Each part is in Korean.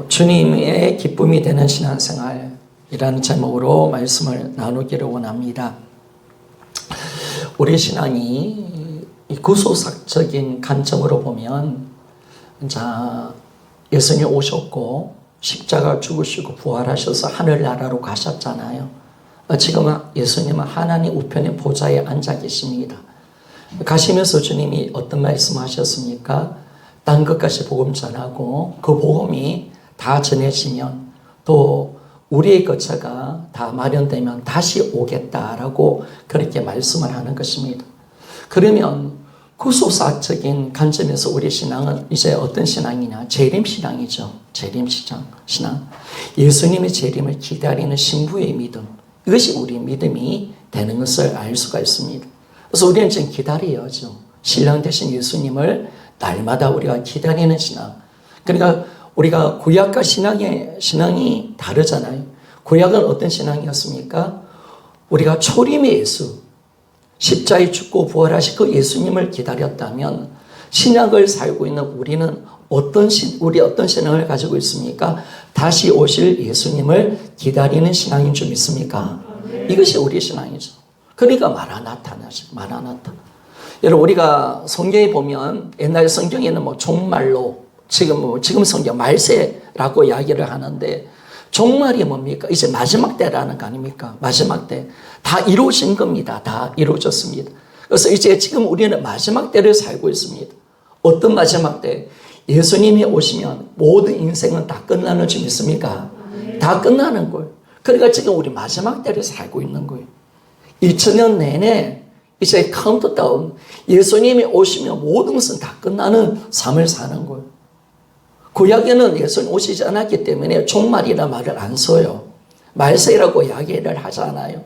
주님의 기쁨이 되는 신앙생활이라는 제목으로 말씀을 나누기를 원합니다. 우리 신앙이 구속적인 관점으로 보면, 예수님 오셨고 십자가 죽으시고 부활하셔서 하늘나라로 가셨잖아요. 지금 예수님은 하나님 우편의 보좌에 앉아 계십니다. 가시면서 주님이 어떤 말씀하셨습니까? 딴 것까지 복음 전하고 그 복음이 다 전해지면 또 우리의 거처가 다 마련되면 다시 오겠다라고 그렇게 말씀을 하는 것입니다. 그러면 구속사적인 관점에서 우리 신앙은 이제 어떤 신앙이냐? 재림신앙이죠. 재림신앙. 예수님의 재림을 기다리는 신부의 믿음. 이것이 우리 믿음이 되는 것을 알 수가 있습니다. 그래서 우리는 지금 기다려야죠. 신랑 되신 예수님을 날마다 우리가 기다리는 신앙. 그러니까 우리가 구약과 신앙이 다르잖아요. 구약은 어떤 신앙이었습니까? 우리가 초림의 예수, 십자가에 죽고 부활하신 그 예수님을 기다렸다면, 신약을 살고 있는 우리는 어떤 신앙을 가지고 있습니까? 다시 오실 예수님을 기다리는 신앙인 줄 믿습니까? 이것이 우리 신앙이죠. 그러니까 마라나타. 여러분, 우리가 성경에 보면 옛날 성경에는 종말로, 지금 성경 말세라고 이야기를 하는데, 종말이 뭡니까? 이제 마지막 때라는 거 아닙니까? 마지막 때. 다 이루어진 겁니다. 다 이루어졌습니다. 그래서 이제 지금 우리는 마지막 때를 살고 있습니다. 어떤 마지막 때? 예수님이 오시면 모든 인생은 다 끝나는 줄 믿습니까? 다 끝나는 거예요. 그러니까 지금 우리 마지막 때를 살고 있는 거예요. 2000년 내내 이제 카운트다운, 예수님이 오시면 모든 것은 다 끝나는 삶을 사는 거예요. 구약에는 예수님 오시지 않았기 때문에 종말이라는 말을 안 써요. 말세라고 이야기를 하잖아요.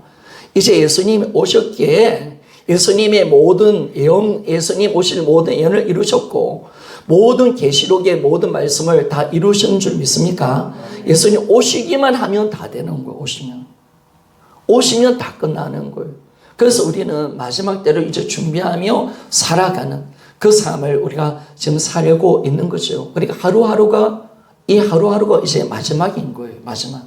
이제 예수님이 오셨기에 예수님의 모든 예언, 예수님 오실 모든 예언을 이루셨고, 모든 계시록의 모든 말씀을 다 이루신 줄 믿습니까? 예수님 오시기만 하면 다 되는 거예요. 오시면 다 끝나는 거예요. 그래서 우리는 마지막 때를 이제 준비하며 살아가는 그 삶을 우리가 지금 살고 있는 거죠. 그러니까 하루하루가 이제 마지막인 거예요. 마지막.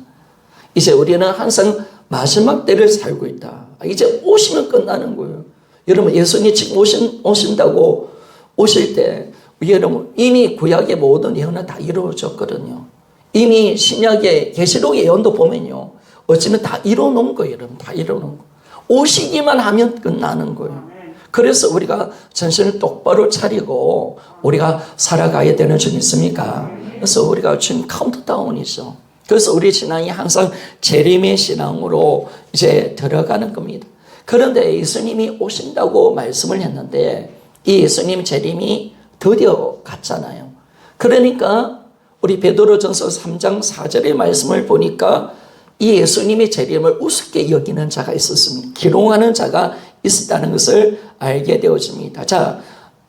이제 우리는 항상 마지막 때를 살고 있다. 이제 오시면 끝나는 거예요. 여러분, 예수님이 지금 오신다고 오실 때, 여러분, 이미 구약의 모든 예언은 다 이루어졌거든요. 이미 신약의 계시록의 예언도 보면요, 어쩌면 다 이루어놓은 거예요. 여러분, 다 이루어놓은 거예요. 오시기만 하면 끝나는 거예요. 그래서 우리가 정신을 똑바로 차리고 우리가 살아가야 되는 줄 믿습니까? 그래서 우리가 지금 카운트다운이죠. 그래서 우리 신앙이 항상 재림의 신앙으로 이제 들어가는 겁니다. 그런데 예수님이 오신다고 말씀을 했는데, 이 예수님 재림이 드디어 갔잖아요. 그러니까 우리 베드로전서 3장 4절의 말씀을 보니까 이 예수님의 재림을 우습게 여기는 자가 있었습니다. 기롱하는 자가 있었다는 것을 알게 되어집니다. 자,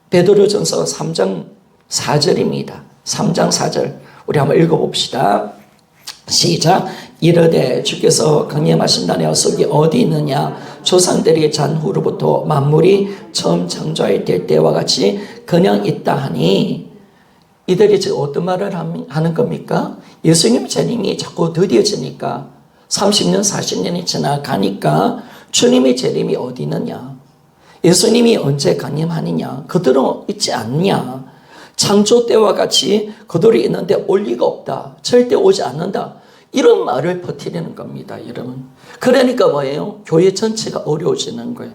베드로전서 3장 4절입니다. 3장 4절. 우리 한번 읽어봅시다. 시작. 이르되 주께서 강림하신 날의 약속이 어디 있느냐? 조상들이 잔 후로부터 만물이 처음 창조될 때와 같이 그냥 있다 하니, 이들이 지금 어떤 말을 하는 겁니까? 예수님 재림이 자꾸 더뎌지니까 30년, 40년이 지나가니까 주님의 재림이 어디 있느냐? 예수님이 언제 강림하느냐? 그들은 있지 않냐? 창조 때와 같이 그들이 있는데 올 리가 없다. 절대 오지 않는다. 이런 말을 퍼뜨리는 겁니다, 여러분. 그러니까 뭐예요? 교회 전체가 어려워지는 거예요.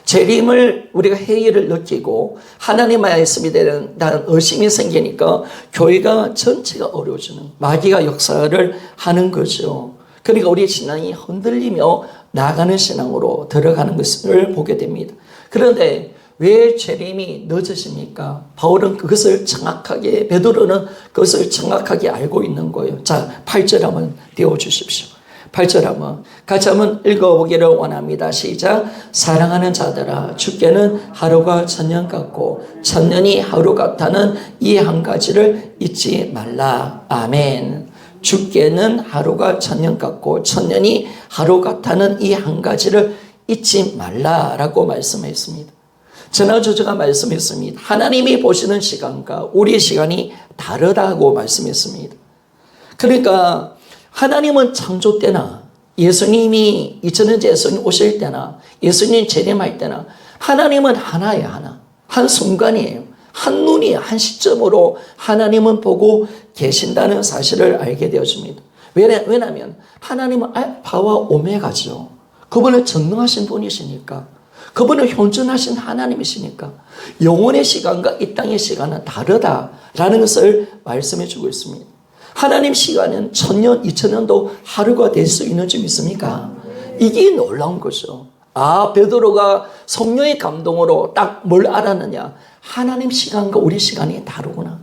재림을 우리가 회의를 느끼고 하나님 말씀이 되는 의심이 생기니까 교회가 전체가 어려워지는, 마귀가 역사를 하는 거죠. 그러니까 우리 신앙이 흔들리며 나가는 신앙으로 들어가는 것을 보게 됩니다. 그런데 왜 재림이 늦어집니까? 바울은 그것을 정확하게, 베드로는 그것을 정확하게 알고 있는 거예요. 자, 8절 한번 띄워주십시오. 8절 한번 같이 한번 읽어보기를 원합니다. 시작. 사랑하는 자들아, 주께는 하루가 천년 같고 천년이 하루 같다는 이 한 가지를 잊지 말라. 아멘. 주께는 하루가 천년 같고 천년이 하루 같다는 이 한 가지를 잊지 말라라고 말씀했습니다. 지난주 제가 말씀했습니다. 하나님이 보시는 시간과 우리의 시간이 다르다고 말씀했습니다. 그러니까 하나님은 창조 때나 예수님이 2000년 전 예수님 오실 때나 예수님 재림할 때나 하나님은 하나예요. 하나. 한 순간이에요. 한 눈이 한 시점으로 하나님은 보고 계신다는 사실을 알게 되어집니다. 왜냐하면 하나님은 알파와 오메가죠. 그분은 전능하신 분이시니까, 그분은 현존하신 하나님이시니까 영원의 시간과 이 땅의 시간은 다르다라는 것을 말씀해 주고 있습니다. 하나님 시간은 1000년, 2000년도 하루가 될 수 있는 줄 믿습니까? 이게 놀라운 거죠. 베드로가 성령의 감동으로 딱 뭘 알았느냐? 하나님 시간과 우리 시간이 다르구나.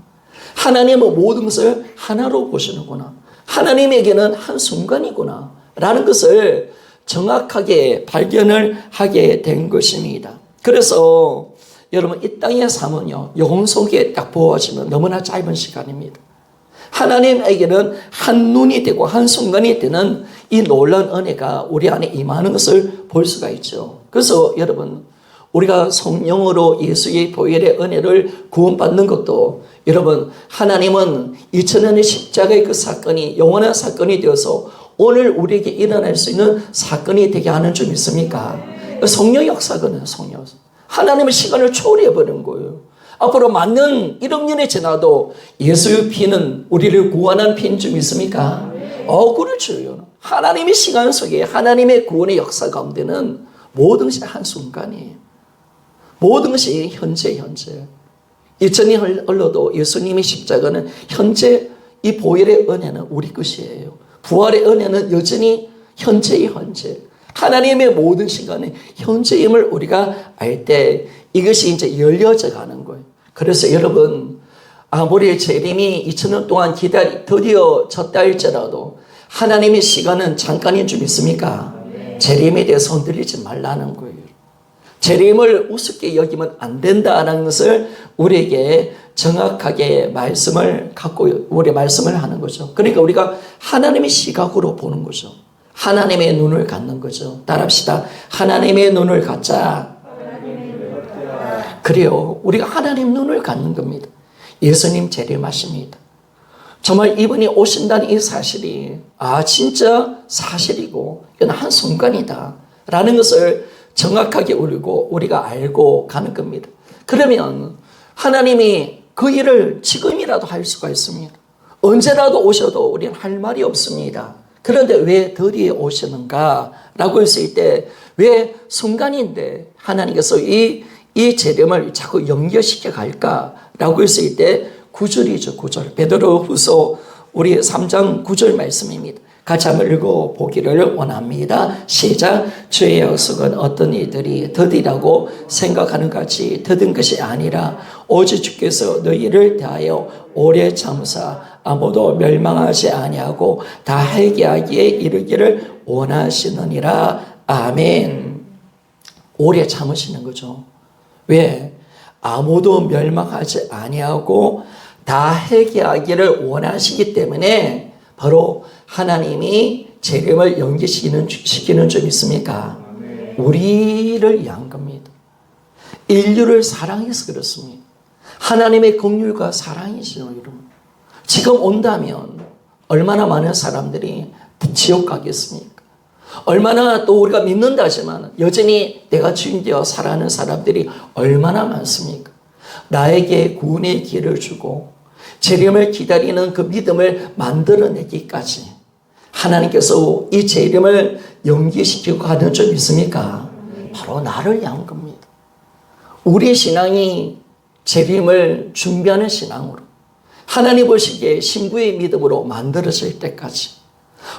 하나님은 모든 것을 하나로 보시는구나. 하나님에게는 한순간이구나 라는 것을 정확하게 발견을 하게 된 것입니다. 그래서 여러분, 이 땅의 삶은요, 영혼 속에 딱 부어지면 너무나 짧은 시간입니다. 하나님에게는 한눈이 되고 한순간이 되는 이 놀라운 은혜가 우리 안에 임하는 것을 볼 수가 있죠. 그래서 여러분, 우리가 성령으로 예수의 보혈의 은혜를 구원받는 것도, 여러분, 하나님은 2000년의 십자가의 그 사건이 영원한 사건이 되어서 오늘 우리에게 일어날 수 있는 사건이 되게 하는 줄 믿습니까? 성령 역사거든요. 성령. 하나님의 시간을 초월해버린 거예요. 앞으로 만년 1억 년이 지나도 예수의 피는 우리를 구원한 피인 줄 믿습니까? 그렇죠. 하나님의 시간 속에 하나님의 구원의 역사 가운데는 모든 것이 한순간이에요. 모든 것이 현재. 2000년이 흘러도 예수님의 십자가는 현재, 이 보혈의 은혜는 우리 것이에요. 부활의 은혜는 여전히 현재. 하나님의 모든 시간에 현재임을 우리가 알 때 이것이 이제 열려져 가는 거예요. 그래서 여러분, 아무리 재림이 2000년 동안 드디어 졌다 할지라도 하나님의 시간은 잠깐인 줄 믿습니까? 재림에 대해서 흔들리지 말라는 거예요. 재림을 우습게 여기면 안 된다는 것을 우리에게 정확하게 말씀을 하는 거죠. 그러니까 우리가 하나님의 시각으로 보는 거죠. 하나님의 눈을 갖는 거죠. 따라합시다. 하나님의 눈을 갖자. 그래요. 우리가 하나님 눈을 갖는 겁니다. 예수님 재림하십니다. 정말 이분이 오신다는 이 사실이 진짜 사실이고 이건 한순간이다 라는 것을 정확하게 우리가 알고 가는 겁니다. 그러면 하나님이 그 일을 지금이라도 할 수가 있습니다. 언제라도 오셔도 우리는 할 말이 없습니다. 그런데 왜 드디어 오시는가 라고 했을 때, 왜 순간인데 하나님께서 이 재림을 자꾸 연결시켜 갈까 라고 했을 때 9절이죠. 9절. 베드로후서 우리 3장 9절 말씀입니다. 같이 한번 읽어보기를 원합니다. 시작. 주의 약속은 어떤 이들이 더디라고 생각하는 같이 더딘 것이 아니라 오직 주께서 너희를 대하여 오래 참으사 아무도 멸망하지 아니하고 다 회개하기에 이르기를 원하시느니라. 아멘. 오래 참으시는 거죠. 왜? 아무도 멸망하지 아니하고 다 회개하기를 원하시기 때문에 바로 하나님이 재림을 연기시키는 줄 믿습니까? 우리를 위한 겁니다. 인류를 사랑해서 그렇습니다. 하나님의 긍휼과 사랑이죠, 여러분. 지금 온다면 얼마나 많은 사람들이 지옥 가겠습니까? 얼마나 또 우리가 믿는다 하지만 여전히 내가 주인되어 살아가는 사람들이 얼마나 많습니까? 나에게 구원의 길을 주고 재림을 기다리는 그 믿음을 만들어내기까지 하나님께서 이 재림을 연기시키고 가는 줄 믿습니까? 바로 나를 위한 겁니다. 우리의 신앙이 재림을 준비하는 신앙으로, 하나님 보시기에 신부의 믿음으로 만들어질 때까지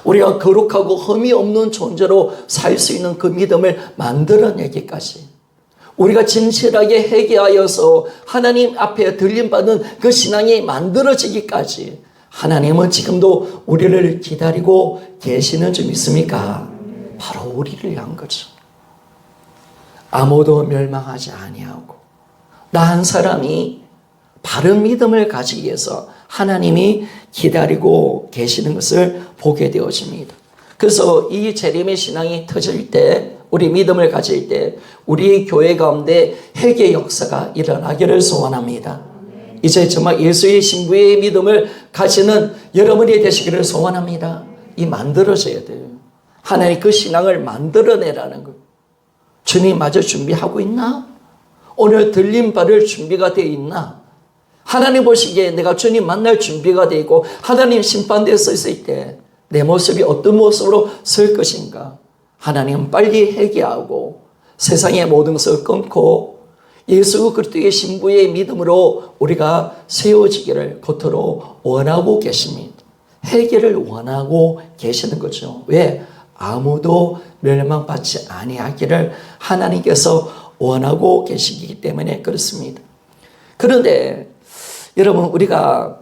우리가 거룩하고 흠이 없는 존재로 살 수 있는 그 믿음을 만들어내기까지, 우리가 진실하게 회개하여서 하나님 앞에 들림받은 그 신앙이 만들어지기까지 하나님은 지금도 우리를 기다리고 계시는 줄 믿습니까? 바로 우리를 위한 거죠. 아무도 멸망하지 아니하고 나 한 사람이 바른 믿음을 가지기 위해서 하나님이 기다리고 계시는 것을 보게 되어집니다. 그래서 이 재림의 신앙이 터질 때, 우리 믿음을 가질 때 우리 교회 가운데 회개 역사가 일어나기를 소원합니다. 이제 정말 예수의 신부의 믿음을 가지는 여러분이 되시기를 소원합니다. 이 만들어져야 돼요. 하나님 그 신앙을 만들어내라는 거. 주님 마저 준비하고 있나? 오늘 들림 받을 준비가 되어 있나? 하나님 보시기에 내가 주님 만날 준비가 되어 있고 하나님 심판대에 서 있을 때 내 모습이 어떤 모습으로 설 것인가? 하나님은 빨리 회개하고 세상의 모든 것을 끊고 예수 그리스도의 신부의 믿음으로 우리가 세워지기를 겉으로 원하고 계십니다. 회개를 원하고 계시는 거죠. 왜? 아무도 멸망받지 아니하기를 하나님께서 원하고 계시기 때문에 그렇습니다. 그런데 여러분 우리가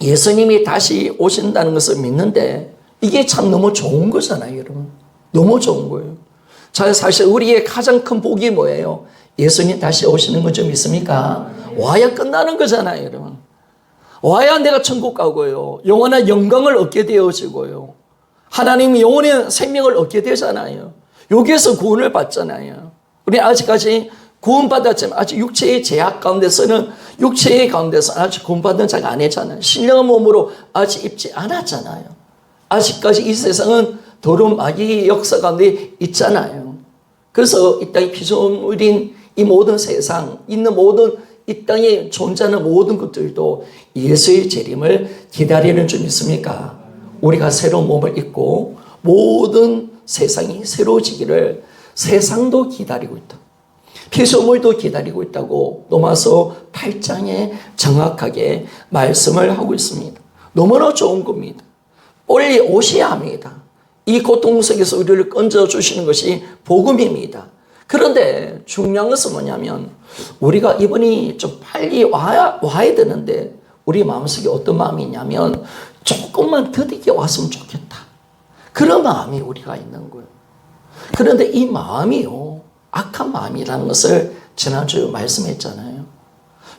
예수님이 다시 오신다는 것을 믿는데 이게 참 너무 좋은 거잖아요, 여러분. 너무 좋은 거예요. 자, 사실 우리의 가장 큰 복이 뭐예요? 예수님 다시 오시는 거 좀 있습니까? 와야 끝나는 거잖아요, 여러분. 와야 내가 천국 가고요. 영원한 영광을 얻게 되어지고요. 하나님이 영원한 생명을 얻게 되잖아요. 여기에서 구원을 받잖아요. 우리 아직까지 구원받았지만 아직 육체의 제약 가운데서는 육체의 가운데서 아직 구원받은 자가 아니잖아요. 신령한 몸으로 아직 입지 않았잖아요. 아직까지 이 세상은 더러운 마귀의 역사 가운데 있잖아요. 그래서 이 땅의 피조물인 이 모든 세상 있는 모든 이 땅에 존재하는 모든 것들도 예수의 재림을 기다리는 줄 믿습니까? 우리가 새로운 몸을 입고 모든 세상이 새로워지기를 세상도 기다리고 있다. 피조물도 기다리고 있다고 로마서 8장에 정확하게 말씀을 하고 있습니다. 너무나 좋은 겁니다. 빨리 오셔야 합니다. 이 고통 속에서 우리를 건져주시는 것이 복음입니다. 그런데 중요한 것은 뭐냐면 우리가 이분이 좀 빨리 와야 되는데 우리 마음속에 어떤 마음이 있냐면 조금만 더디게 왔으면 좋겠다. 그런 마음이 우리가 있는 거예요. 그런데 이 마음이요. 악한 마음이라는 것을 지난주에 말씀했잖아요.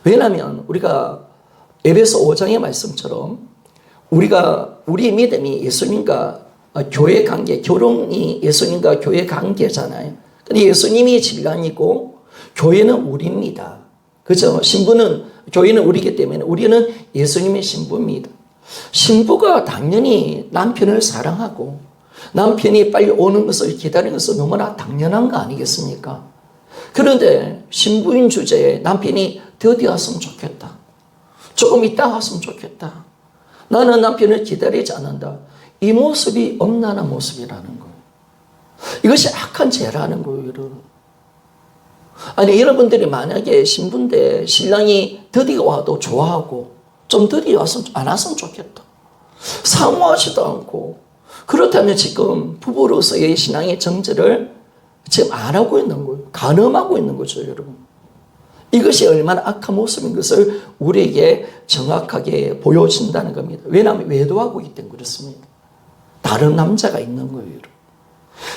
왜냐하면 우리가 에베소 5장의 말씀처럼 우리 믿음이 예수님과 교회 관계, 결혼이 예수님과 교회 관계잖아요. 근데 예수님이 진랑이고 교회는 우리입니다. 그죠? 교회는 우리이기 때문에 우리는 예수님의 신부입니다. 신부가 당연히 남편을 사랑하고 남편이 빨리 오는 것을 기다리는 것은 너무나 당연한 거 아니겠습니까? 그런데 신부인 주제에 남편이 더디 왔으면 좋겠다. 조금 이따 왔으면 좋겠다. 나는 남편을 기다리지 않는다. 이 모습이 엄란한 모습이라는 거예요. 이것이 악한 죄라는 거예요, 여러분. 아니, 여러분들이 만약에 신부인데 신랑이 더디가 와도 좋아하고 좀 더디 안 왔으면 좋겠다. 사모하지도 않고 그렇다면 지금 부부로서의 신앙의 정죄를 지금 안 하고 있는 거예요. 간음하고 있는 거죠, 여러분. 이것이 얼마나 악한 모습인 것을 우리에게 정확하게 보여준다는 겁니다. 왜냐하면 외도하고 있기 때문에 그렇습니다. 다른 남자가 있는 거예요, 여러분.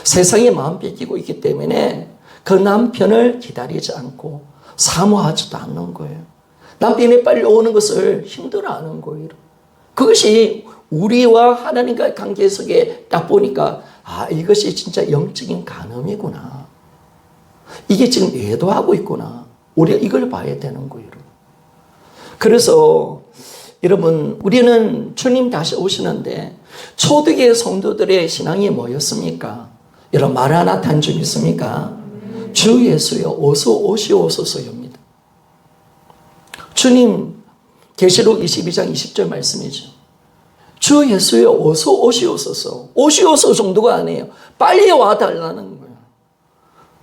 세상에 마음 뺏기고 있기 때문에 그 남편을 기다리지 않고 사모하지도 않는 거예요. 남편이 빨리 오는 것을 힘들어하는 거예요. 그것이 우리와 하나님과의 관계 속에 딱 보니까 이것이 진짜 영적인 간음이구나. 이게 지금 외도하고 있구나. 우리가 이걸 봐야 되는 거예요. 그래서 여러분 우리는 주님 다시 오시는데 초대교회 성도들의 신앙이 뭐였습니까? 여러분 마라나타인 줄 믿습니까? 주 예수여 어서 오시옵소서입니다. 주님 계시록 22장 20절 말씀이죠. 주 예수여 어서 오시옵소서. 오시옵소서 정도가 아니에요. 빨리 와달라는 거예요.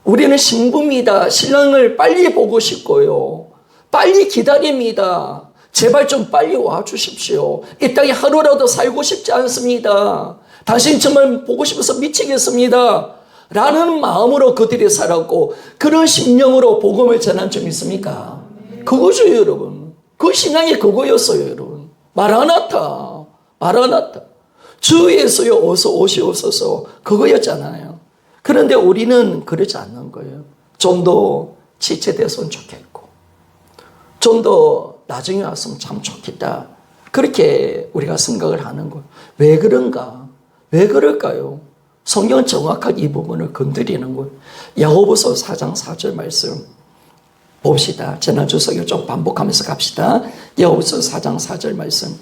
우리는 신부입니다. 신랑을 빨리 보고 싶고요. 빨리 기다립니다. 제발 좀 빨리 와주십시오. 이 땅에 하루라도 살고 싶지 않습니다. 당신 정말 보고 싶어서 미치겠습니다. 라는 마음으로 그들이 살았고 그런 심령으로 복음을 전한 점 있습니까? 그거죠, 여러분. 그 신앙이 그거였어요, 여러분. 마라나타. 주 예수여 어서 오시옵소서. 그거였잖아요. 그런데 우리는 그러지 않는 거예요. 좀 더 지체됐으면 좋겠고 좀 더 나중에 왔으면 참 좋겠다. 그렇게 우리가 생각을 하는 거예요. 왜 그런가? 왜 그럴까요? 성경은 정확하게 이 부분을 건드리는 거예요. 야고보서 4장 4절 말씀 봅시다. 지난주 설교 좀 반복하면서 갑시다. 여호수아 4장 4절 말씀.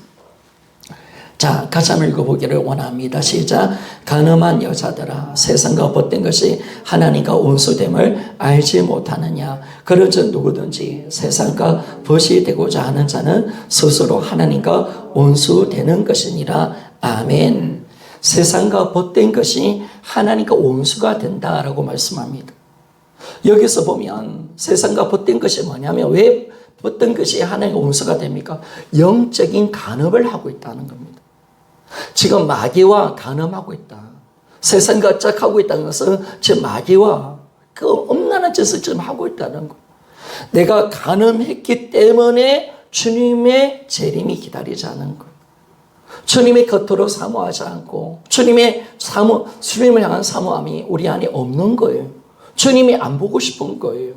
자, 같이 한번 읽어보기를 원합니다. 시작. 가늠한 여자들아, 세상과 벗된 것이 하나님과 원수됨을 알지 못하느냐. 그러저 누구든지 세상과 벗이 되고자 하는 자는 스스로 하나님과 원수되는 것이니라. 아멘. 세상과 벗된 것이 하나님과 원수가 된다라고 말씀합니다. 여기서 보면 세상과 벗된 것이 뭐냐면, 왜 벗된 것이 하나님과 원수가 됩니까? 영적인 간음을 하고 있다는 겁니다. 지금 마귀와 간음하고 있다. 세상과 짝하고 있다는 것은 지금 마귀와 그 엄난한 짓을 지금 하고 있다는 거. 내가 간음했기 때문에 주님의 재림이 기다리지 않은 거. 주님의 겉으로 사모하지 않고 주님을 향한 사모함이 우리 안에 없는 거예요. 주님이 안 보고 싶은 거예요.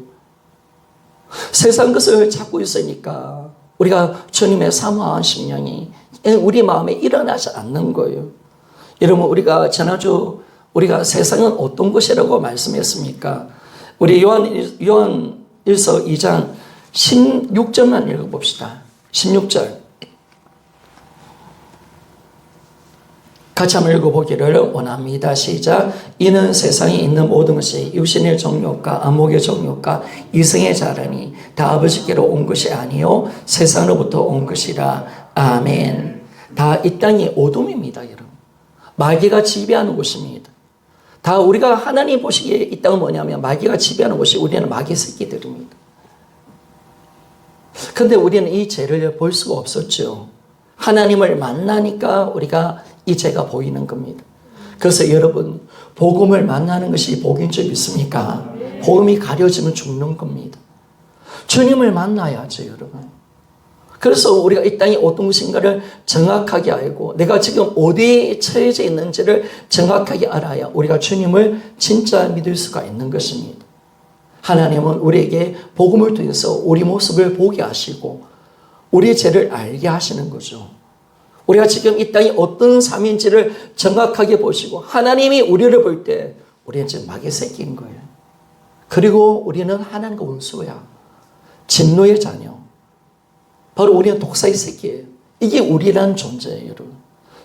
세상 것을 찾고 있으니까 우리가 주님의 사모한 심령이 우리 마음에 일어나지 않는 거예요. 여러분, 우리가 지난주 우리가 세상은 어떤 것이라고 말씀했습니까? 우리 요한일서 2장 16절만 읽어봅시다. 16절. 같이 한번 읽어보기를 원합니다. 시작. 이는 세상에 있는 모든 것이 육신의 정욕과 안목의 정욕과 이성의 자랑이 다 아버지께로 온 것이 아니요 세상으로부터 온 것이라. 아멘. 다 이 땅이 어둠입니다, 여러분. 마귀가 지배하는 곳입니다. 다 우리가 하나님 보시기에 이 땅은 뭐냐면 마귀가 지배하는 곳이 우리는 마귀 새끼들입니다. 그런데 우리는 이 죄를 볼 수가 없었죠. 하나님을 만나니까 우리가 이 죄가 보이는 겁니다. 그래서 여러분, 복음을 만나는 것이 복인 줄 믿습니까? 복음이 가려지면 죽는 겁니다. 주님을 만나야죠, 여러분. 그래서 우리가 이 땅이 어떤 것인가를 정확하게 알고 내가 지금 어디에 처해져 있는지를 정확하게 알아야 우리가 주님을 진짜 믿을 수가 있는 것입니다. 하나님은 우리에게 복음을 통해서 우리 모습을 보게 하시고 우리의 죄를 알게 하시는 거죠. 우리가 지금 이 땅이 어떤 삶인지를 정확하게 보시고 하나님이 우리를 볼 때 우리는 지금 마귀 새끼인 거예요. 그리고 우리는 하나님과 원수야. 진노의 자녀. 바로 우리는 독사의 새끼예요. 이게 우리라는 존재예요, 여러분.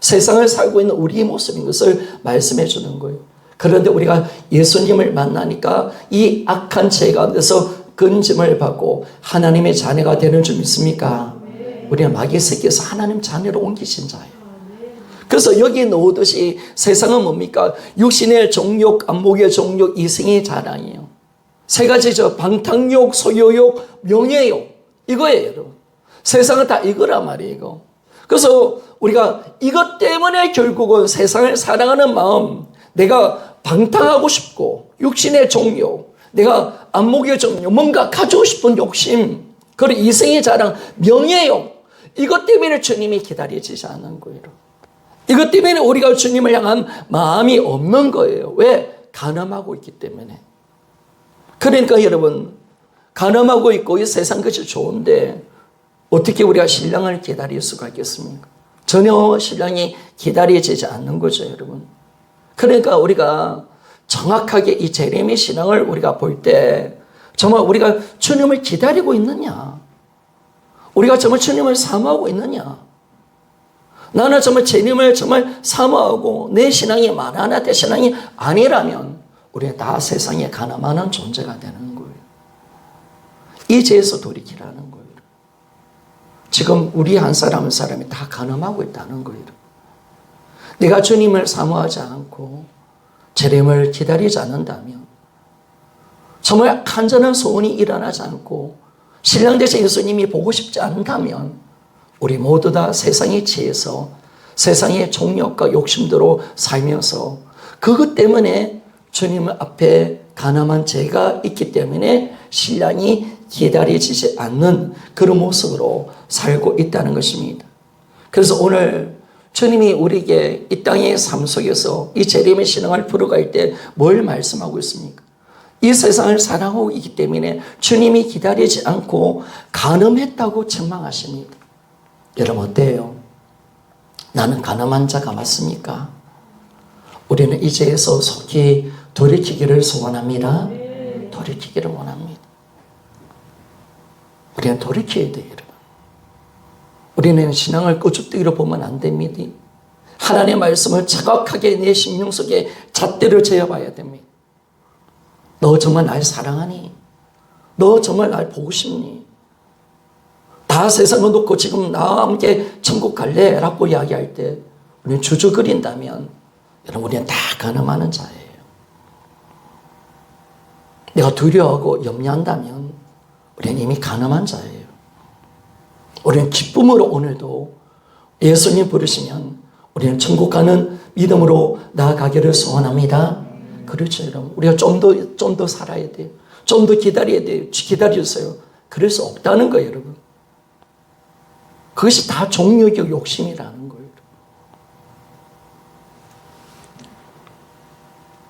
세상을 살고 있는 우리의 모습인 것을 말씀해 주는 거예요. 그런데 우리가 예수님을 만나니까 이 악한 죄 가운데서 건짐을 받고 하나님의 자녀가 되는 줄 믿습니까? 우리는 마귀의 새끼에서 하나님 자녀로 옮기신 자예요. 그래서 여기 놓듯이 세상은 뭡니까? 육신의 정욕, 안목의 정욕, 이성의 자랑이에요. 세 가지죠. 방탕욕, 소유욕, 명예욕. 이거예요, 여러분. 세상은 다 이거란 말이에요, 이거. 그래서 우리가 이것 때문에 결국은 세상을 사랑하는 마음, 내가 방탕하고 싶고, 육신의 정욕, 내가 안목의 정욕, 뭔가 가지고 싶은 욕심, 그리고 이성의 자랑, 명예욕, 이것 때문에 주님이 기다려지지 않는 거예요. 이것 때문에 우리가 주님을 향한 마음이 없는 거예요. 왜? 간음하고 있기 때문에. 그러니까 여러분, 간음하고 있고 이 세상 것이 좋은데 어떻게 우리가 신랑을 기다릴 수가 있겠습니까? 전혀 신랑이 기다려지지 않는 거죠, 여러분. 그러니까 우리가 정확하게 이 재림의 신앙을 우리가 볼 때 정말 우리가 주님을 기다리고 있느냐? 우리가 정말 주님을 사모하고 있느냐? 나는 정말 주님을 정말 사모하고 내 신앙이 만하나 내 신앙이 아니라면 우리는 다 세상에 가늠하는 존재가 되는 거예요. 이 죄에서 돌이키라는 거예요. 지금 우리 한 사람 한 사람이 다 가늠하고 있다는 거예요. 내가 주님을 사모하지 않고 재림을 기다리지 않는다면 정말 간절한 소원이 일어나지 않고 신랑 되신 예수님이 보고 싶지 않다면 우리 모두 다 세상에 취해서 세상의 종력과 욕심대로 살면서 그것 때문에 주님 앞에 가늠한 죄가 있기 때문에 신랑이 기다려지지 않는 그런 모습으로 살고 있다는 것입니다. 그래서 오늘 주님이 우리에게 이 땅의 삶 속에서 이 재림의 신앙을 풀어갈 때 뭘 말씀하고 있습니까? 이 세상을 사랑하고 있기 때문에 주님이 기다리지 않고 간음했다고 책망하십니다. 여러분 어때요? 나는 간음한 자가 맞습니까? 우리는 이 죄에서 속히 돌이키기를 소원합니다. 돌이키기를 원합니다. 우리는 돌이켜야 돼요, 여러분. 우리는 신앙을 꼬죽대기로 보면 안 됩니다. 하나님의 말씀을 정확하게 내 심령 속에 잣대로 재어봐야 됩니다. 너 정말 날 사랑하니? 너 정말 날 보고 싶니? 다 세상을 놓고 지금 나와 함께 천국 갈래? 라고 이야기할 때 우리는 주저거린다면 여러분, 우리는 다 가늠하는 자예요. 내가 두려워하고 염려한다면 우리는 이미 가늠한 자예요. 우리는 기쁨으로 오늘도 예수님 부르시면 우리는 천국 가는 믿음으로 나아가기를 소원합니다. 그렇죠, 여러분. 우리가 좀 더 살아야 돼요. 좀 더 기다려야 돼요. 기다려주세요. 그럴 수 없다는 거예요, 여러분. 그것이 다 종교적 욕심이라는 거예요.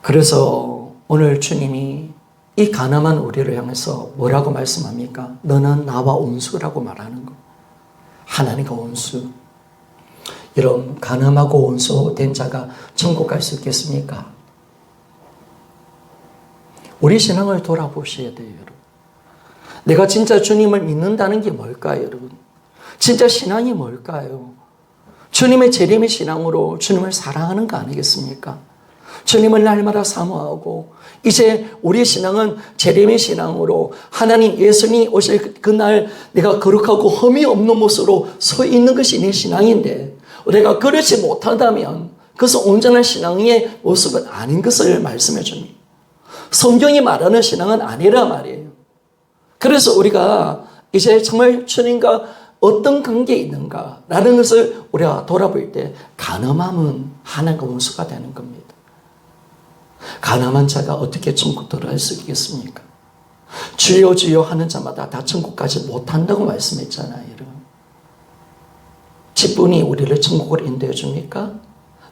그래서 오늘 주님이 이 가늠한 우리를 향해서 뭐라고 말씀합니까? 너는 나와 온수라고 말하는 거. 하나님과 온수. 여러분, 가늠하고 온수된 자가 천국 갈 수 있겠습니까? 우리 신앙을 돌아보셔야 돼요, 여러분. 내가 진짜 주님을 믿는다는 게 뭘까요, 여러분? 진짜 신앙이 뭘까요? 주님의 재림의 신앙으로 주님을 사랑하는 거 아니겠습니까? 주님을 날마다 사모하고 이제 우리의 신앙은 재림의 신앙으로 하나님 예수님이 오실 그날 내가 거룩하고 흠이 없는 모습으로 서 있는 것이 내 신앙인데 내가 그렇지 못한다면 그것은 온전한 신앙의 모습은 아닌 것을 말씀해 줍니다. 성경이 말하는 신앙은 아니라 말이에요. 그래서 우리가 이제 정말 주님과 어떤 관계에 있는가라는 것을 우리가 돌아볼 때 가늠함은 하나님과 원수가 되는 겁니다. 가늠한 자가 어떻게 천국 들어갈 수 있겠습니까? 주여 주여 하는 자마다 다 천국 가지 못한다고 말씀했잖아요, 여러분. 직분이 우리를 천국으로 인도해 줍니까?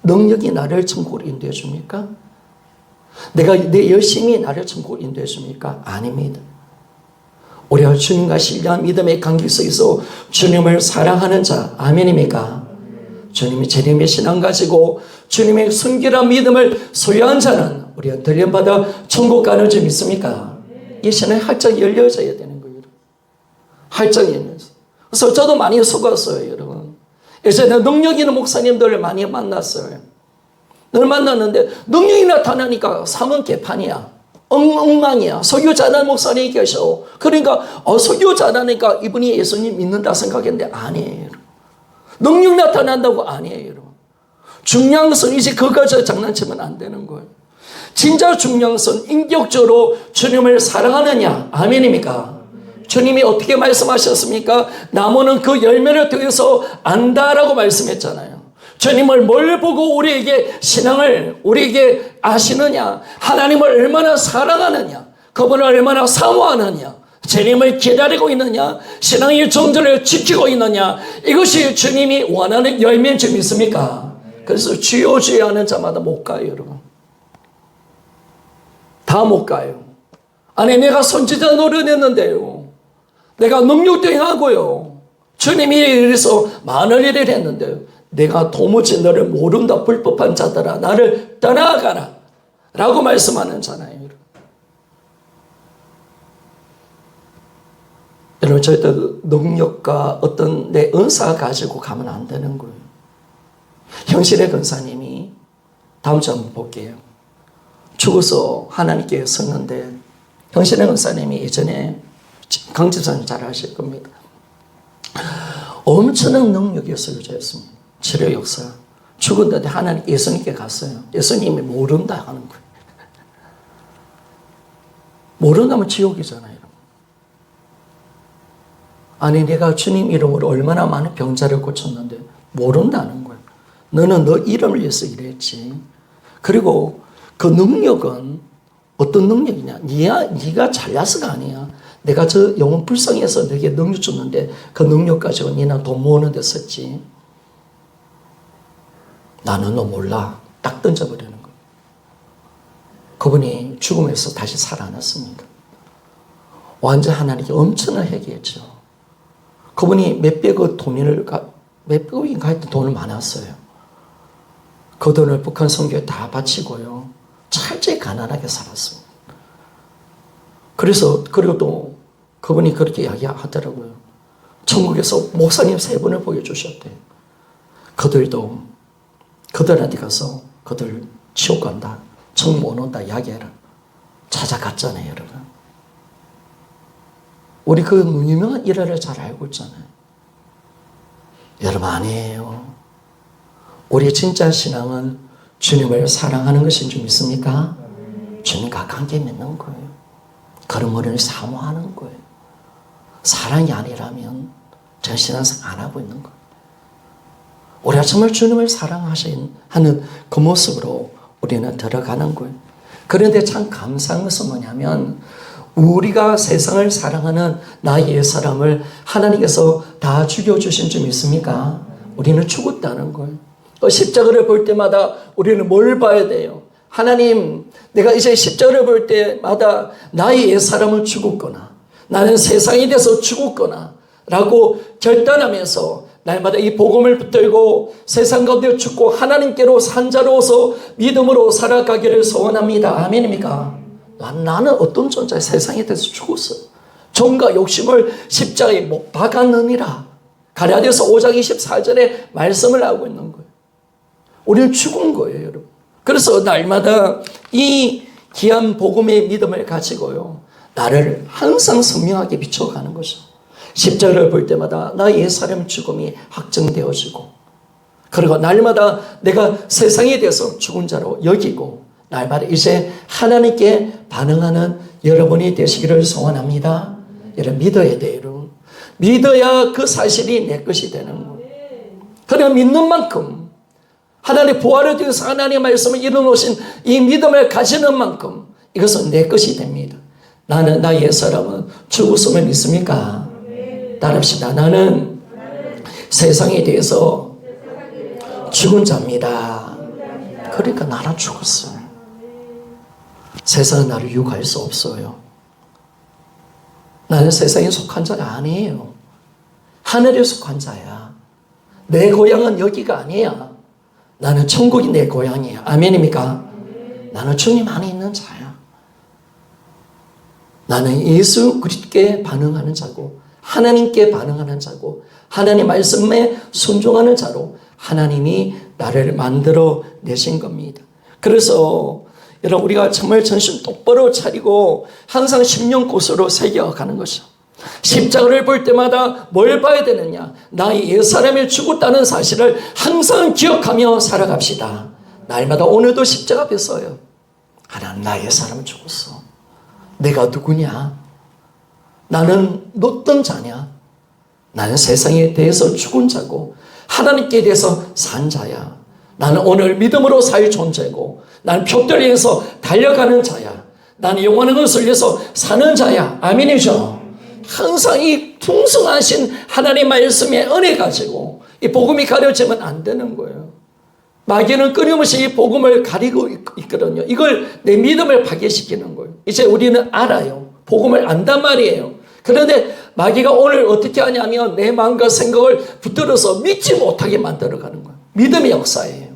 능력이 나를 천국으로 인도해 줍니까? 내 열심이 나를 천국으로 인도해 줍니까? 아닙니다. 우리가 주님과 신뢰한 믿음의 관계 속에서 주님을 사랑하는 자, 아멘입니까? 주님이 재림의 신앙 가지고 주님의 순결한 믿음을 소유한 자는 우리가 들림받아 천국 가는 줄 믿습니까? 이 신앙이 활짝 열려져야 되는 거예요. 활짝 열려서. 그래서 저도 많이 속았어요, 여러분. 예전에 능력 있는 목사님들을 많이 만났어요. 늘 만났는데 능력이 나타나니까 삶은 개판이야. 엉망이야. 설교 잘하는 목사님이 계셔. 그러니까 설교 잘하니까 이분이 예수님 믿는다 생각했는데 아니에요. 능력 나타난다고 아니에요, 여러분. 중요한 것은 이제 그거 가지고 장난치면 안 되는 거예요. 진짜 중요한 것은 인격적으로 주님을 사랑하느냐. 아멘입니까? 주님이 어떻게 말씀하셨습니까? 나무는 그 열매를 통해서 안다라고 말씀했잖아요. 주님을 뭘 보고 우리에게 신앙을 우리에게 아시느냐. 하나님을 얼마나 사랑하느냐. 그분을 얼마나 사모하느냐. 주님을 기다리고 있느냐. 신앙의 정절을 지키고 있느냐. 이것이 주님이 원하는 열매인 줄 믿습니까? 그래서 주여 주여 하는 자마다 못 가요, 여러분. 다 못 가요. 아니 내가 선지자 노릇했는데요. 내가 능력도 행하고요. 주님이 이래서 많은 일을 했는데요. 내가 도무지 너를 모른다 불법한 자들아 나를 떠나가라 라고 말씀하는 자나요. 여러분 저희들 능력과 어떤 내 은사가 가지고 가면 안 되는 거예요. 현실의 근사님이 다음 주 한번 볼게요. 죽어서 하나님께 섰는데 현실의 근사님이 예전에 강집사님 잘 아실 겁니다. 엄청난 능력의 설교자였습니다. 치료 역사. 죽었는데 하나님 예수님께 갔어요. 예수님이 모른다 하는 거예요. 모른다면 지옥이잖아요. 아니 내가 주님 이름으로 얼마나 많은 병자를 고쳤는데 모른다는 거예요. 너는 너 이름을 위해서 일했지. 그리고 그 능력은 어떤 능력이냐. 네가 잘나서가 아니야. 내가 저 영혼 불쌍해서 너에게 능력 줬는데 그 능력 가지고 니나 돈 모으는 데 썼지. 나는 너 몰라. 딱 던져버리는 거예요. 그분이 죽음에서 다시 살아났습니다. 완전 하나님께 엄청난 회개했죠. 그분이 몇백억인가 하여튼 돈을 많았어요. 그 돈을 북한 선교에 다 바치고요. 철저히 가난하게 살았습니다. 그리고 또 그분이 그렇게 이야기하더라고요. 천국에서 목사님 3분을 보여주셨대요. 그들한테 가서 그들 지옥 간다, 정 못 온다 이야기해라. 찾아갔잖아요, 여러분. 우리 그 유명한 일화를 잘 알고 있잖아요. 여러분, 아니에요. 우리 진짜 신앙은 주님을 사랑하는 것인 줄 믿습니까? 주님과 관계 맺는 거예요. 그러므로 사모하는 거예요. 사랑이 아니라면 저 신앙생 안 하고 있는 거예요. 우리가 정말 주님을 사랑하는 그 모습으로 우리는 들어가는 거예요. 그런데 참 감사한 것은 뭐냐면 우리가 세상을 사랑하는 나의 옛사람을 하나님께서 다 죽여주신 줄 믿습니까? 우리는 죽었다는 거예요. 십자가를 볼 때마다 우리는 뭘 봐야 돼요? 하나님, 내가 이제 십자가를 볼 때마다 나의 옛사람은 죽었거나 나는 세상에 대해서 죽었거나 라고 결단하면서 날마다 이 복음을 붙들고 세상 가운데 죽고 하나님께로 산자로서 믿음으로 살아가기를 소원합니다. 아멘입니까? 나는 어떤 존재, 세상에 대해서 죽었어요. 정과 욕심을 십자가에 못 박았느니라. 갈라디아서 5장 24절에 말씀을 하고 있는 거예요. 우리는 죽은 거예요, 여러분. 그래서 날마다 이 귀한 복음의 믿음을 가지고요, 나를 항상 선명하게 비춰가는 거죠. 십자가를 볼 때마다 나의 옛사람 죽음이 확정되어지고, 그리고 날마다 내가 세상에 대해서 죽은 자로 여기고, 날마다 이제 하나님께 반응하는 여러분이 되시기를 소원합니다. 여러분, 믿어야 돼요, 여러분. 믿어야 그 사실이 내 것이 되는 거예요. 그리고 믿는 만큼 하나님의 부활을 통해서 하나님의 말씀을 이루어놓으신 이 믿음을 가지는 만큼 이것은 내 것이 됩니다. 나는 나의 옛사람은 죽었음을 믿습니까? 따릅시다. 나는 세상에 대해서 죽은 자입니다. 그러니까 나는 죽었어요. 세상은 나를 유혹할 수 없어요. 나는 세상에 속한 자가 아니에요. 하늘에 속한 자야. 내 고향은 여기가 아니야. 나는 천국이 내 고향이야. 아멘입니까? 나는 주님 안에 있는 자야. 나는 예수 그리스도께 반응하는 자고 하나님께 반응하는 자고 하나님 말씀에 순종하는 자로 하나님이 나를 만들어 내신 겁니다. 그래서 여러분, 우리가 정말 정신 똑바로 차리고 항상 심령꽃으로 새겨가는 것이죠. 십자가를 볼 때마다 뭘 봐야 되느냐? 나의 옛사람이 죽었다는 사실을 항상 기억하며 살아갑시다. 날마다 오늘도 십자가 뵀어요. 하나님, 나의 옛사람은 죽었어. 내가 누구냐? 나는 어떤 자냐? 나는 세상에 대해서 죽은 자고 하나님께 대해서 산 자야. 나는 오늘 믿음으로 살 존재고 나는 표대를 위해서 달려가는 자야. 나는 영원한 것을 위해서 사는 자야. 아멘이죠? 항상 이 풍성하신 하나님 말씀의 은혜 가지고 이 복음이 가려지면 안 되는 거예요. 마귀는 끊임없이 이 복음을 가리고 있거든요. 이걸 내 믿음을 파괴시키는 거예요. 이제 우리는 알아요. 복음을 안단 말이에요. 그런데 마귀가 오늘 어떻게 하냐면 내 마음과 생각을 붙들어서 믿지 못하게 만들어가는 거예요. 믿음의 역사예요.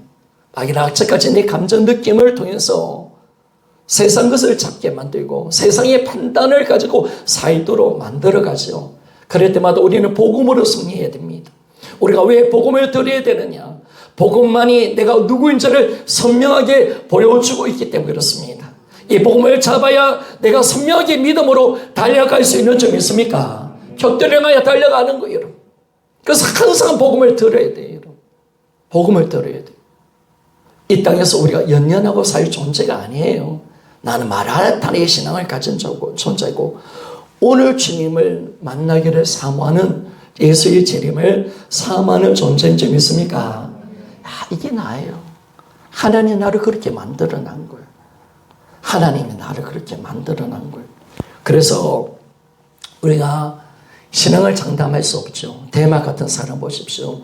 마귀는 악착같이 내 감정 느낌을 통해서 세상 것을 잡게 만들고 세상의 판단을 가지고 살도록 만들어가죠. 그럴 때마다 우리는 복음으로 승리해야 됩니다. 우리가 왜 복음을 드려야 되느냐? 복음만이 내가 누구인지를 선명하게 보여주고 있기 때문에 그렇습니다. 이 복음을 잡아야 내가 선명하게 믿음으로 달려갈 수 있는 점 있습니까? 곁들여가야 달려가는 거예요, 여러분. 그래서 항상 복음을 들어야 돼요, 여러분. 복음을 들어야 돼요. 이 땅에서 우리가 연연하고 살 존재가 아니에요. 나는 마라나의 신앙을 가진 존재고 오늘 주님을 만나기를 사모하는 예수의 재림을 사모하는 존재인 줄 믿습니까? 이게 나예요. 하나님이 나를 그렇게 만들어 난 거예요. 하나님이 나를 그렇게 만들어 난 거예요. 그래서 우리가 신앙을 장담할 수 없죠. 데마 같은 사람 보십시오.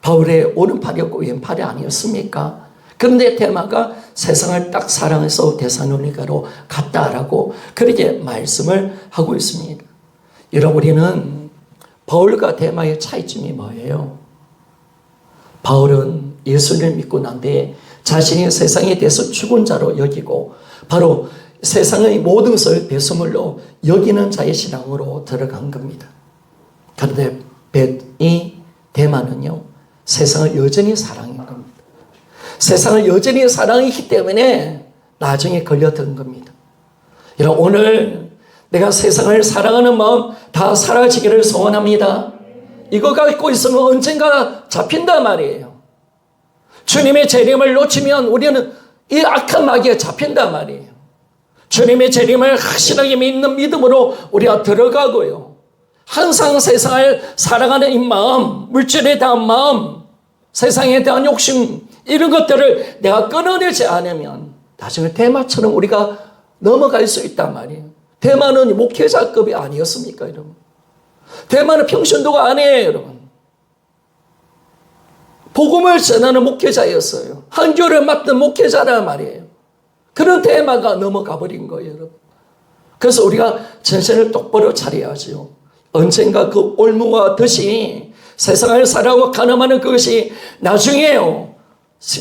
바울의 오른팔이었고 왼팔이 아니었습니까? 그런데 데마가 세상을 딱 사랑해서 데살로니가로 갔다라고 그렇게 말씀을 하고 있습니다. 여러분, 우리는 바울과 데마의 차이점이 뭐예요? 바울은 예수를 믿고 난 뒤에 자신이 세상에 대해서 죽은 자로 여기고 바로 세상의 모든 것을 배수물로 여기는 자의 신앙으로 들어간 겁니다. 그런데 이 대만은요, 세상을 여전히 사랑한 겁니다. 세상을 여전히 사랑했기 때문에 나중에 걸려든 겁니다. 여러분, 오늘 내가 세상을 사랑하는 마음 다 사라지기를 소원합니다. 이거 갖고 있으면 언젠가 잡힌단 말이에요. 주님의 재림을 놓치면 우리는 이 악한 마귀에 잡힌단 말이에요. 주님의 재림을 확실하게 믿는 믿음으로 우리가 들어가고요. 항상 세상을 살아가는 이 마음, 물질에 대한 마음, 세상에 대한 욕심, 이런 것들을 내가 끊어내지 않으면 나중에 대마처럼 우리가 넘어갈 수 있단 말이에요. 대마는 목회자급이 아니었습니까, 여러분? 대마는 평신도가 아니에요, 여러분. 복음을 전하는 목회자였어요. 한교를 맡은 목회자란 말이에요. 그런 대마가 넘어가 버린 거예요, 여러분. 그래서 우리가 정신을 똑바로 차려야죠. 언젠가 그 올무와 덫이 세상을 살아가고 가늠하는 그것이 나중에요,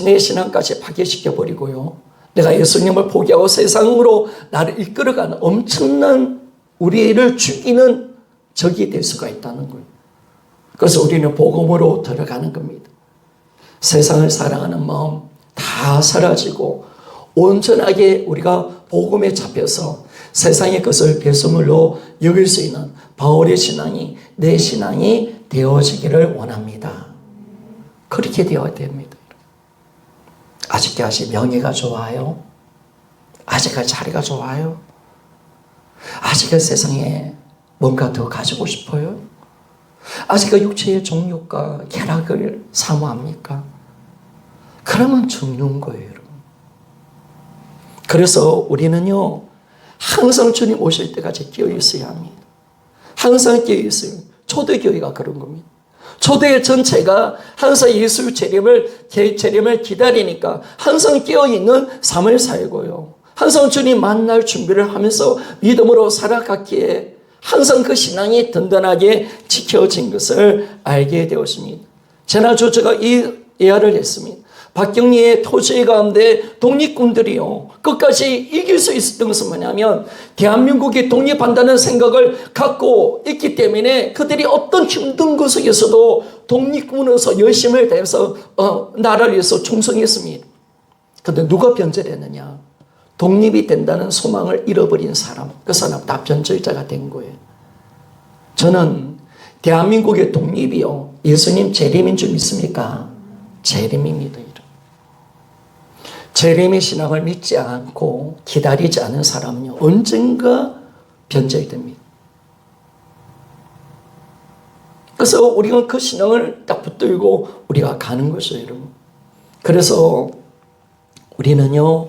내 신앙까지 파괴시켜 버리고요, 내가 예수님을 포기하고 세상으로 나를 이끌어가는 엄청난 우리를 죽이는 적이 될 수가 있다는 거예요. 그래서 우리는 복음으로 들어가는 겁니다. 세상을 사랑하는 마음 다 사라지고 온전하게 우리가 복음에 잡혀서 세상의 것을 배수물로 여길 수 있는 바울의 신앙이 내 신앙이 되어지기를 원합니다. 그렇게 되어야 됩니다. 아직까지 명예가 좋아요? 아직까지 자리가 좋아요? 아직까지 세상에 뭔가 더 가지고 싶어요? 아직까지 육체의 정욕과 쾌락을 사모합니까? 그러면 죽는 거예요, 여러분. 그래서 우리는요, 항상 주님 오실 때까지 끼어 있어야 합니다. 항상 끼어 있어요. 초대교회가 그런 겁니다. 초대 전체가 항상 예수 재림을 기다리니까 항상 깨어있는 삶을 살고요. 항상 주님 만날 준비를 하면서 믿음으로 살아갔기에 항상 그 신앙이 든든하게 지켜진 것을 알게 되었습니다. 지난주 제가 이 예화를 했습니다. 박경리의 토지 가운데 독립군들이요, 끝까지 이길 수 있었던 것은 뭐냐면 대한민국이 독립한다는 생각을 갖고 있기 때문에 그들이 어떤 힘든 곳 속에서도 독립군으로서 열심을 다해서 나라를 위해서 충성했습니다. 그런데 누가 변절했느냐? 독립이 된다는 소망을 잃어버린 사람, 그 사람 다 변절자가 된 거예요. 저는 대한민국의 독립이요, 예수님 재림인 줄 믿습니까? 재림입니다. 재림의 신앙을 믿지 않고 기다리지 않은 사람은요, 언젠가 변절됩니다. 그래서 우리가 그 신앙을 딱 붙들고 우리가 가는 것이에요, 여러분. 그래서 우리는요,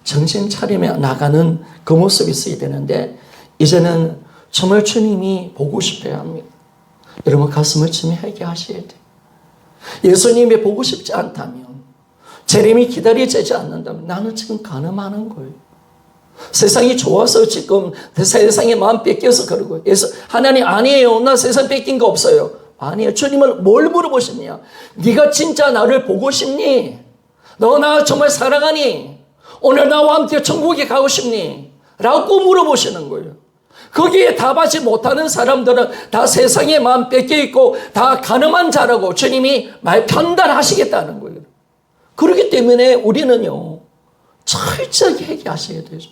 정신 차리며 나가는 그 모습이 있어야 되는데, 이제는 정말 주님이 보고 싶어야 합니다. 여러분, 가슴을 치며 회개하셔야 돼요. 예수님이 보고 싶지 않다면, 재림이 기다려지지 않는다면 나는 지금 가늠하는 거예요. 세상이 좋아서 지금 세상에 마음 뺏겨서 그러고, 하나님 아니에요, 나 세상 뺏긴 거 없어요. 아니에요. 주님을 뭘 물어보시냐? 네가 진짜 나를 보고 싶니? 너 나 정말 사랑하니? 오늘 나와 함께 천국에 가고 싶니? 라고 물어보시는 거예요. 거기에 답하지 못하는 사람들은 다 세상에 마음 뺏겨 있고 다 가늠한 자라고 주님이 판단하시겠다는 거예요. 그렇기 때문에 우리는요, 철저하게 회개하셔야 되죠.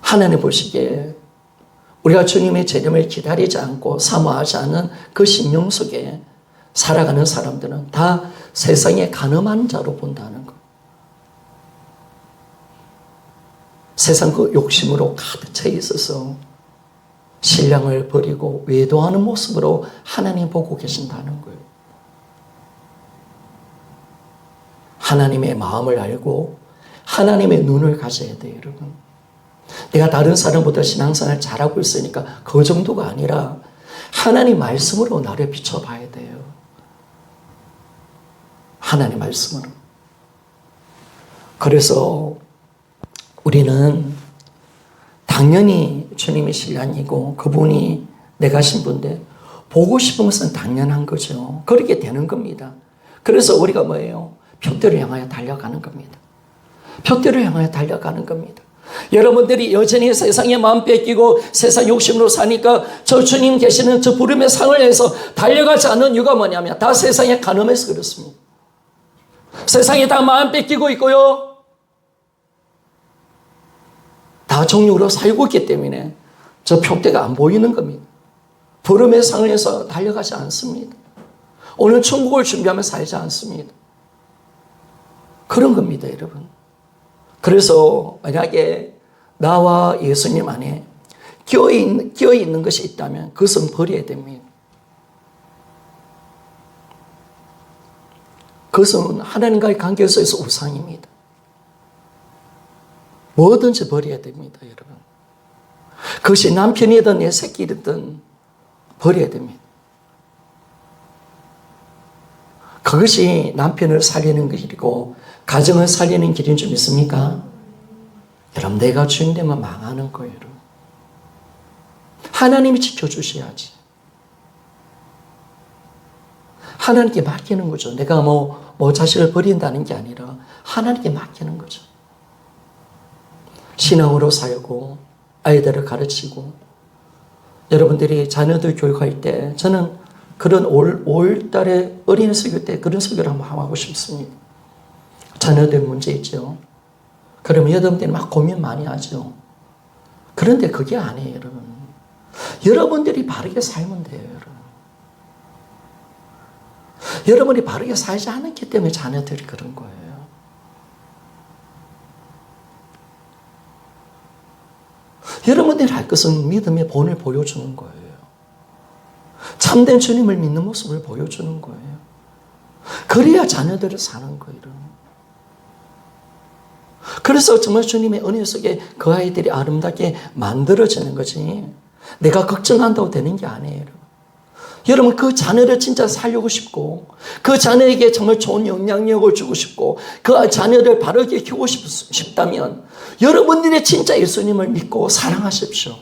하나님 보시기에 우리가 주님의 재림을 기다리지 않고 사모하지 않은 그 신령 속에 살아가는 사람들은 다 세상에 가늠한 자로 본다는 것. 세상 그 욕심으로 가득 차 있어서 신랑을 버리고 외도하는 모습으로 하나님 보고 계신다는 거예요. 하나님의 마음을 알고 하나님의 눈을 가져야 돼요, 여러분. 내가 다른 사람보다 신앙생활 잘하고 있으니까 그 정도가 아니라 하나님 말씀으로 나를 비춰봐야 돼요. 하나님 말씀으로. 그래서 우리는 당연히 주님이 신랑이고 그분이 내가 신부인데 보고 싶은 것은 당연한 거죠. 그렇게 되는 겁니다. 그래서 우리가 뭐예요? 표대를 향하여 달려가는 겁니다. 표대로 향해 달려가는 겁니다. 여러분들이 여전히 세상에 마음 뺏기고 세상 욕심으로 사니까 저 주님 계시는 저 부름의 상을 위해서 달려가지 않는 이유가 뭐냐면 다 세상에 간음해서 그렇습니다. 세상에 다 마음 뺏기고 있고요. 다 정욕으로 살고 있기 때문에 저 표대가 안 보이는 겁니다. 부름의 상을 위해서 달려가지 않습니다. 오늘 천국을 준비하며 살지 않습니다. 그런 겁니다, 여러분. 그래서 만약에 나와 예수님 안에 끼어있는 것이 있다면 그것은 버려야 됩니다. 그것은 하나님과의 관계에서 우상입니다. 뭐든지 버려야 됩니다, 여러분. 그것이 남편이든 내 새끼든 버려야 됩니다. 그것이 남편을 살리는 길이고 가정을 살리는 길인 줄 믿습니까? 여러분, 내가 주인 되면 망하는 거예요, 여러분. 하나님이 지켜주셔야지. 하나님께 맡기는 거죠. 내가 자식을 버린다는 게 아니라 하나님께 맡기는 거죠. 신앙으로 살고 아이들을 가르치고 여러분들이 자녀들 교육할 때 저는 그런 5월달에 어린이 설교 때 그런 설교를 한번 하고 싶습니다. 자녀들 문제 있죠. 그러면 여러분들이 막 고민 많이 하죠. 그런데 그게 아니에요, 여러분. 여러분들이 바르게 살면 돼요, 여러분. 여러분이 바르게 살지 않았기 때문에 자녀들이 그런 거예요. 여러분들이 할 것은 믿음의 본을 보여주는 거예요. 참된 주님을 믿는 모습을 보여주는 거예요. 그래야 자녀들을 사는 거예요. 그래서 정말 주님의 은혜 속에 그 아이들이 아름답게 만들어지는 거지. 내가 걱정한다고 되는 게 아니에요. 여러분, 그 자녀를 진짜 살리고 싶고 그 자녀에게 정말 좋은 영향력을 주고 싶고 그 자녀를 바르게 키우고 싶다면 여러분들이 진짜 예수님을 믿고 사랑하십시오.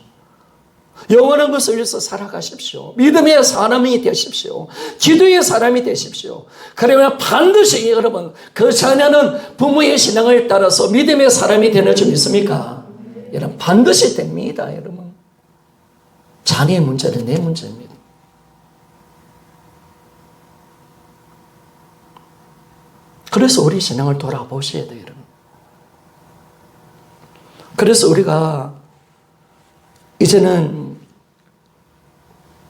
영원한 것을 위해서 살아가십시오. 믿음의 사람이 되십시오. 기도의 사람이 되십시오. 그러면 반드시 여러분 그 자녀는 부모의 신앙을 따라서 믿음의 사람이 되는 줄 믿습니까? 여러분 반드시 됩니다. 여러분 자녀의 문제는 내 문제입니다. 그래서 우리 신앙을 돌아보셔야 돼요, 여러분. 그래서 우리가 이제는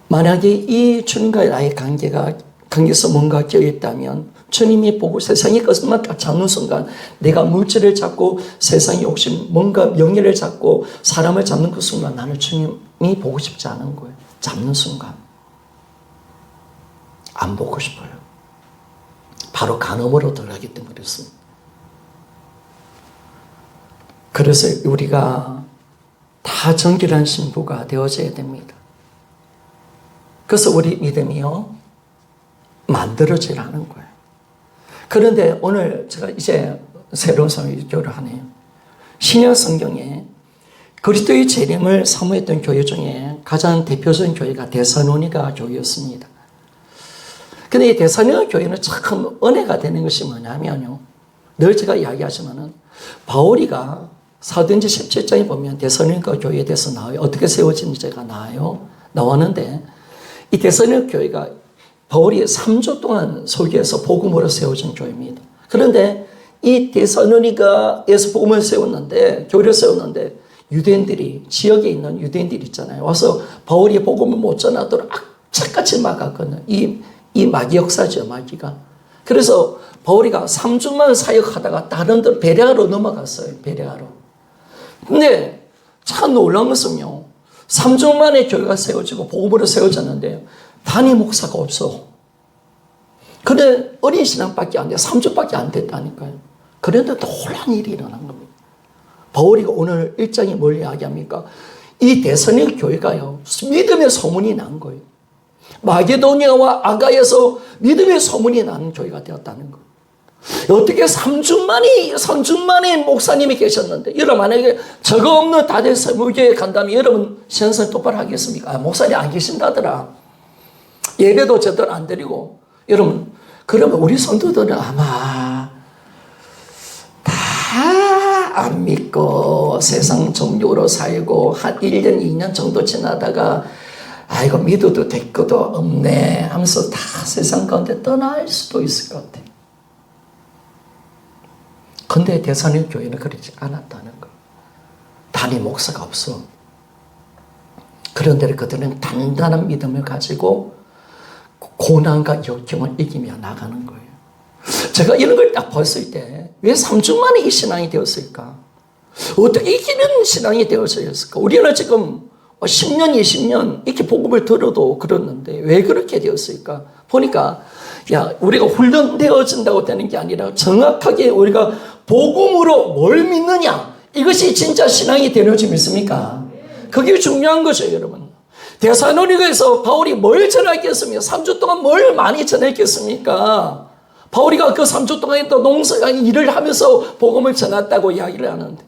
만약에 이 주님과의 나의 관계에서 뭔가 껴있다면 주님이 보고 세상의 것만 딱 잡는 순간 내가 물질을 잡고 세상의 욕심, 뭔가 명예를 잡고 사람을 잡는 그 순간 나는 주님이 보고 싶지 않은 거예요. 잡는 순간. 안 보고 싶어요. 바로 간음으로 들어가기 때문에 그렇습니다. 그래서 우리가 다 정결한 신부가 되어져야 됩니다. 그래서 우리 믿음이요 만들어지라는 거예요. 그런데 오늘 제가 이제 새로운 설교를 하네요. 신약 성경에 그리스도의 재림을 사모했던 교회 중에 가장 대표적인 교회가 데살로니가 교회였습니다. 근데 이 데살로니가 교회는 참 은혜가 되는 것이 뭐냐면요. 늘 제가 이야기하지만은 바울이가 사도행전 17장에 보면 데살로니가 교회에 대해서 나와요. 어떻게 세워진지 제가 나왔는데 이 데살로니가 교회가 바울이 3주 동안 설교해서 복음으로 세워진 교회입니다. 그런데 이 데살로니가에서 복음을 세웠는데 교회를 세웠는데 유대인들이 지역에 있는 유대인들이 있잖아요. 와서 바울이 복음을 못 전하도록 악착같이 막았거든요. 이 마귀 역사죠, 마귀가. 그래서 바울이가 3주만 사역하다가 다른 데 베레아로 넘어갔어요. 베레아로. 근데 참 놀라운 것은요. 3주 만에 교회가 세워지고 복음으로 세워졌는데 단임 목사가 없어. 근데 어린 신앙밖에 안 돼. 3주밖에 안 됐다니까요. 그런데 놀라운 일이 일어난 겁니다. 바울이가 오늘 1장이 뭘 이야기합니까? 이 데살로니가 교회가요. 믿음의 소문이 난 거예요. 마게도니아와 아가에서 믿음의 소문이 나는 교회가 되었다는 거예요. 어떻게 3주 만에 목사님이 계셨는데 여러분 만약에 저거 없는 다데살로니가에 간다면 여러분 신앙생활 똑바로 하겠습니까? 목사님 안 계신다더라. 예배도 제대로 안 드리고 여러분 그러면 우리 성도들은 아마 다 안 믿고 세상 종교로 살고 한 1년, 2년 정도 지나다가 아이고 믿어도 될 것도 없네 하면서 다 세상 가운데 떠날 수도 있을 것 같아요. 근데 대사님 교회는 그렇지 않았다는 거. 담임 목사가 없어. 그런데 그들은 단단한 믿음을 가지고 고난과 역경을 이기며 나가는 거예요. 제가 이런 걸 딱 봤을 때 왜 3주 만에 이 신앙이 되었을까? 어떻게 이기는 신앙이 되었을까? 우리는 지금 10년, 20년 이렇게 복음을 들어도 그렇는데 왜 그렇게 되었을까? 보니까 우리가 훈련되어진다고 되는 게 아니라 정확하게 우리가 복음으로 뭘 믿느냐, 이것이 진짜 신앙이 되는지 믿습니까? 그게 중요한 거죠, 여러분. 데살로니가에서 바울이 뭘 전했겠습니까? 3주 동안 뭘 많이 전했겠습니까? 바울이가 그 3주 동안 또 일을 하면서 복음을 전했다고 이야기를 하는데,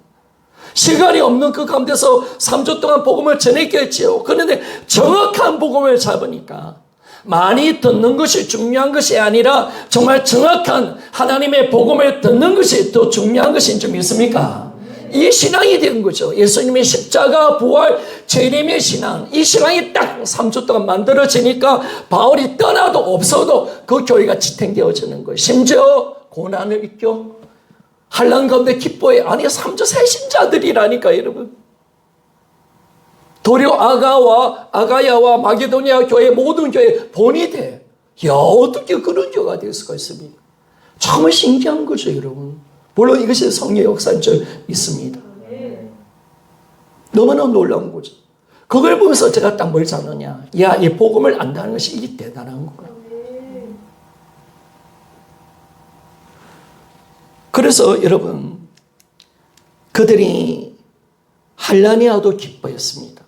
시간이 없는 그 가운데서 3주 동안 복음을 전했겠지요. 그런데 정확한 복음을 잡으니까 많이 듣는 것이 중요한 것이 아니라 정말 정확한 하나님의 복음을 듣는 것이 더 중요한 것인 줄 믿습니까? 이 신앙이 된 거죠. 예수님의 십자가, 부활, 재림의 신앙. 이 신앙이 딱 3주 동안 만들어지니까 바울이 떠나도 없어도 그 교회가 지탱되어지는 거예요. 심지어 고난을 이겨 환난 가운데 기뻐해. 아니 3주 새 신자들이라니까 여러분. 도리어 아가야와 마게도니아 교회 모든 교회 본이 돼. 야, 어떻게 그런 교회가 될 수가 있습니까? 정말 신기한 거죠, 여러분. 물론 이것이 성령의 역사인 줄 믿습니다. 너무나 놀라운 거죠. 그걸 보면서 제가 딱 뭘 자느냐. 야, 이 복음을 안다는 것이 이게 대단한 거예요. 그래서 여러분, 그들이 환난이 와도 기뻐했습니다.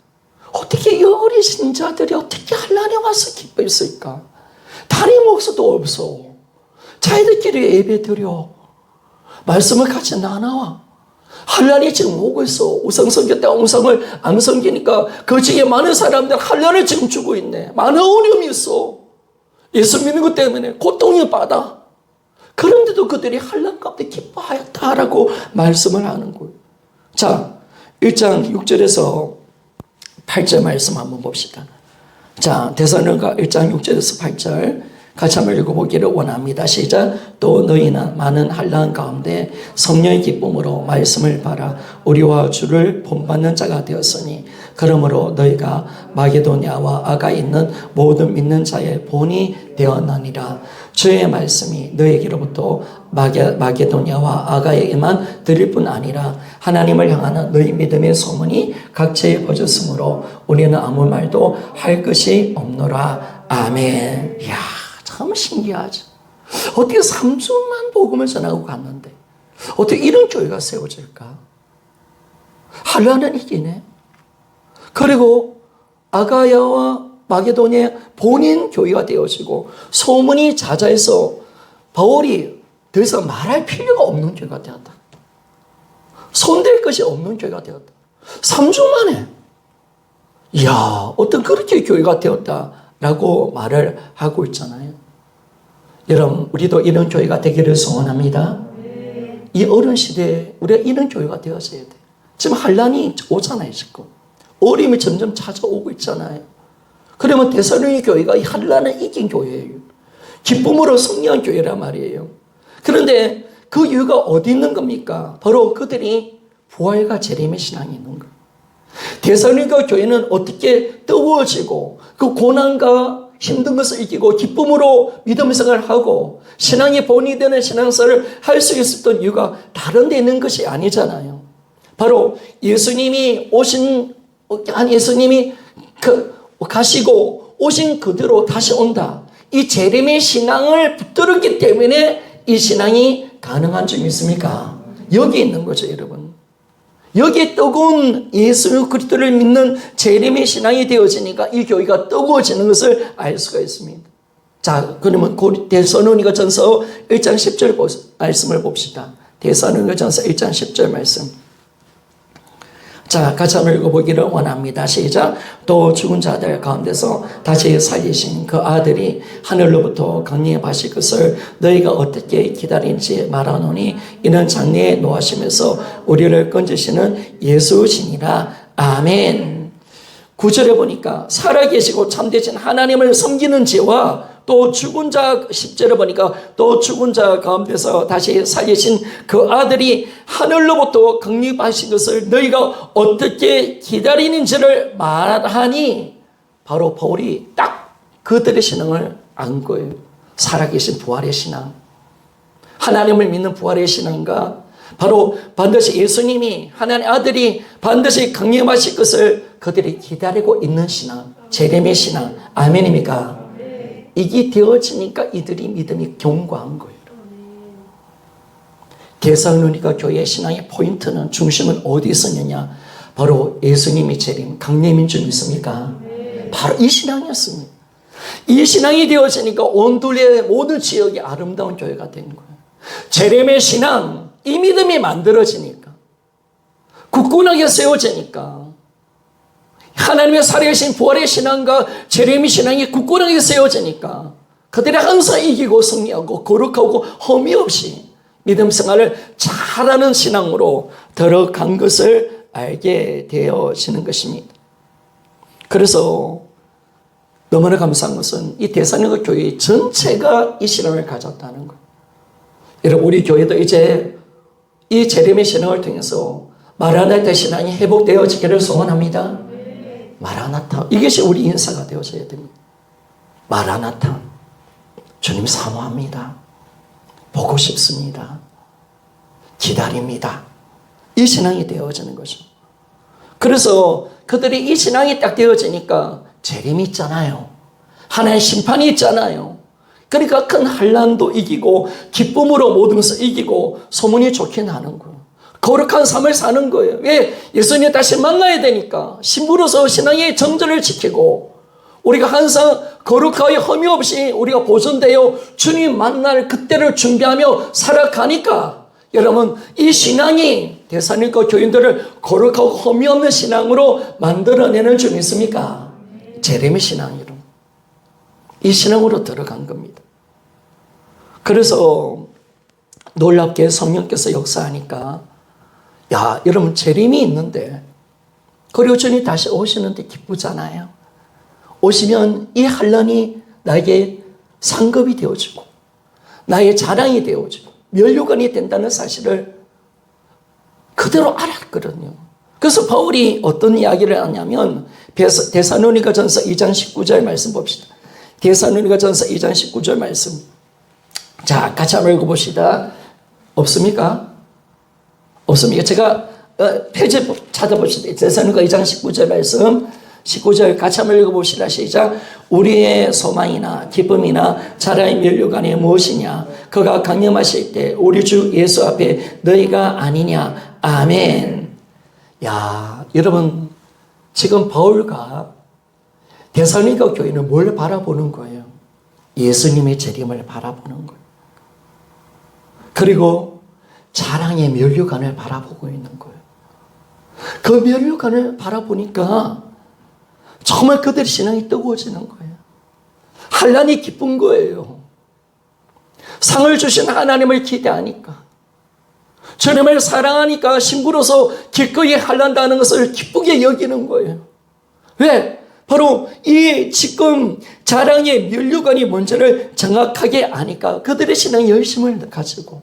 어떻게 이 어린 신자들이 어떻게 환난에 와서 기뻐했을까? 다른 목소도 없어. 자기들끼리 예배 드려. 말씀을 같이 나눠와. 환난이 지금 오고 있어. 우상 섬겼다가 우상을 안 섬기니까 그 중에 많은 사람들 환난을 지금 주고 있네. 많은 어려움이 있어. 예수 믿는 것 때문에 고통을 받아. 그런데도 그들이 환난 가운데 기뻐하였다라고 말씀을 하는 거예요. 자, 1장 6절에서 8절 말씀 한번 봅시다. 자, 데살로니가 1장 6절에서 8절 같이 한번 읽어보기를 원합니다. 시작. 또 너희는 많은 환난 가운데 성령의 기쁨으로 말씀을 받아 우리와 주를 본받는 자가 되었으니 그러므로 너희가 마게도냐와 아가에 있는 모든 믿는 자의 본이 되었나니라. 주의 말씀이 너희에게로부터 마게도냐와 아가에게만 들릴 뿐 아니라 하나님을 향하는 너희 믿음의 소문이 각처에 퍼졌으므로 우리는 아무 말도 할 것이 없노라. 아멘. 이야, 참 신기하죠. 어떻게 3주만 복음을 전하고 갔는데 어떻게 이런 교회가 세워질까? 환난은 이기네. 그리고 아가야와 마게도니아 본인 교회가 되어지고 소문이 자자해서 바울이 더 이상 말할 필요가 없는 교회가 되었다. 손댈 것이 없는 교회가 되었다. 3주 만에 이야, 어떤 그렇게 교회가 되었다라고 말을 하고 있잖아요. 여러분, 우리도 이런 교회가 되기를 소원합니다. 이 어려운 시대에 우리가 이런 교회가 되어져야 돼. 지금 환난이 오잖아요. 지금 어려움이 점점 찾아오고 있잖아요. 그러면 데살로니가 교회가 이 환난을 이긴 교회예요. 기쁨으로 승리한 교회란 말이에요. 그런데 그 이유가 어디 있는 겁니까? 바로 그들이 부활과 재림의 신앙이 있는 거예요. 데살로니가 교회는 어떻게 뜨거워지고 그 고난과 힘든 것을 이기고 기쁨으로 믿음 생활을 하고 신앙의 본이 되는 신앙생활을 할 수 있었던 이유가 다른 데 있는 것이 아니잖아요. 바로 예수님이 가시고 오신 그대로 다시 온다. 이 재림의 신앙을 붙들었기 때문에 이 신앙이 가능한 줄 믿습니까? 여기 있는 거죠, 여러분. 여기에 뜨거운 예수 그리스도를 믿는 재림의 신앙이 되어지니까 이 교회가 뜨거워지는 것을 알 수가 있습니다. 자, 그러면 데살로니가 전서 1장 10절 말씀을 봅시다. 데살로니가 전서 1장 10절 말씀. 자, 같이 한번 읽어보기를 원합니다. 시작. 또 죽은 자들 가운데서 다시 살리신 그 아들이 하늘로부터 강림하실 것을 너희가 어떻게 기다린지 말하노니 이는 장래에 노하시면서 우리를 건지시는 예수시니라. 아멘. 9절에 보니까 살아계시고 참되신 하나님을 섬기는 죄와 또 죽은 자, 10절에 보니까 또 죽은 자 가운데서 다시 살리신 그 아들이 하늘로부터 강림하신 것을 너희가 어떻게 기다리는지를 말하니, 바로 바울이 딱 그들의 신앙을 안 거예요. 살아계신 부활의 신앙, 하나님을 믿는 부활의 신앙과 바로 반드시 예수님이, 하나님 아들이 반드시 강림하실 것을 그들이 기다리고 있는 신앙, 제렘의 신앙. 아멘입니까? 이게 되어지니까 이들이 믿음이 견고한 거예요. 데살로니가 교회의 신앙의 포인트는, 중심은 어디 있었느냐? 바로 예수님이 재림, 강림인 줄 믿습니까? 바로 이 신앙이었습니다. 이 신앙이 되어지니까 온둘의 모든 지역이 아름다운 교회가 된 거예요. 재림의 신앙, 이 믿음이 만들어지니까, 굳건하게 세워지니까, 하나님의 살아계신 부활의 신앙과 재림의 신앙이 굳건하게 세워지니까 그들이 항상 이기고 승리하고 거룩하고 험이 없이 믿음 생활을 잘하는 신앙으로 들어간 것을 알게 되어지는 것입니다. 그래서 너무나 감사한 것은 이 데살로니가 교회 전체가 이 신앙을 가졌다는 거예요. 여러분, 우리 교회도 이제 이 재림의 신앙을 통해서 마라나타 신앙이 회복되어지기를 소원합니다. 마라나타, 이것이 우리 인사가 되어져야 됩니다. 마라나타, 주님 사모합니다. 보고 싶습니다. 기다립니다. 이 신앙이 되어지는 거죠. 그래서 그들이 이 신앙이 딱 되어지니까 재림이 있잖아요. 하나님의 심판이 있잖아요. 그러니까 큰 환난도 이기고 기쁨으로 모든 것을 이기고 소문이 좋게 나는 거예요. 거룩한 삶을 사는 거예요. 왜? 예수님 다시 만나야 되니까. 신부로서 신앙의 정절을 지키고 우리가 항상 거룩하게 흠이 없이 우리가 보존되어 주님 만날 그때를 준비하며 살아가니까, 여러분, 이 신앙이 데살로니가 교인들을 거룩하고 흠이 없는 신앙으로 만들어내는 줄 믿습니까? 재림의 신앙으로, 이 신앙으로 들어간 겁니다. 그래서 놀랍게 성령께서 역사하니까, 야, 여러분, 재림이 있는데, 그리고 주님 다시 오시는데 기쁘잖아요. 오시면 이 환난이 나에게 상급이 되어지고 나의 자랑이 되어지고 면류관이 된다는 사실을 그대로 알았거든요. 그래서 바울이 어떤 이야기를 하냐면, 데살로니가전서 2장 19절 말씀 봅시다. 데살로니가전서 2장 19절 말씀. 자, 같이 한번 읽어봅시다. 없습니까? 없습니까? 제가 페이지 찾아봅시다. 데살로니가 2장 19절 말씀, 19절 같이 한번 읽어봅시다. 시작. 우리의 소망이나 기쁨이나 자랑의 면류관이 무엇이냐? 그가 강림하실 때 우리 주 예수 앞에 너희가 아니냐? 아멘. 야, 여러분, 지금 바울과 데살로니가 교회는 뭘 바라보는 거예요? 예수님의 재림을 바라보는 거예요. 그리고 자랑의 면류관을 바라보고 있는 거예요. 그 면류관을 바라보니까 정말 그들의 신앙이 뜨거워지는 거예요. 환난이 기쁜 거예요. 상을 주신 하나님을 기대하니까, 주님을 사랑하니까 신부로서 기꺼이 환난다는 것을 기쁘게 여기는 거예요. 왜? 바로 이 지금 자랑의 면류관이 뭔지를 정확하게 아니까 그들의 신앙의 열심을 가지고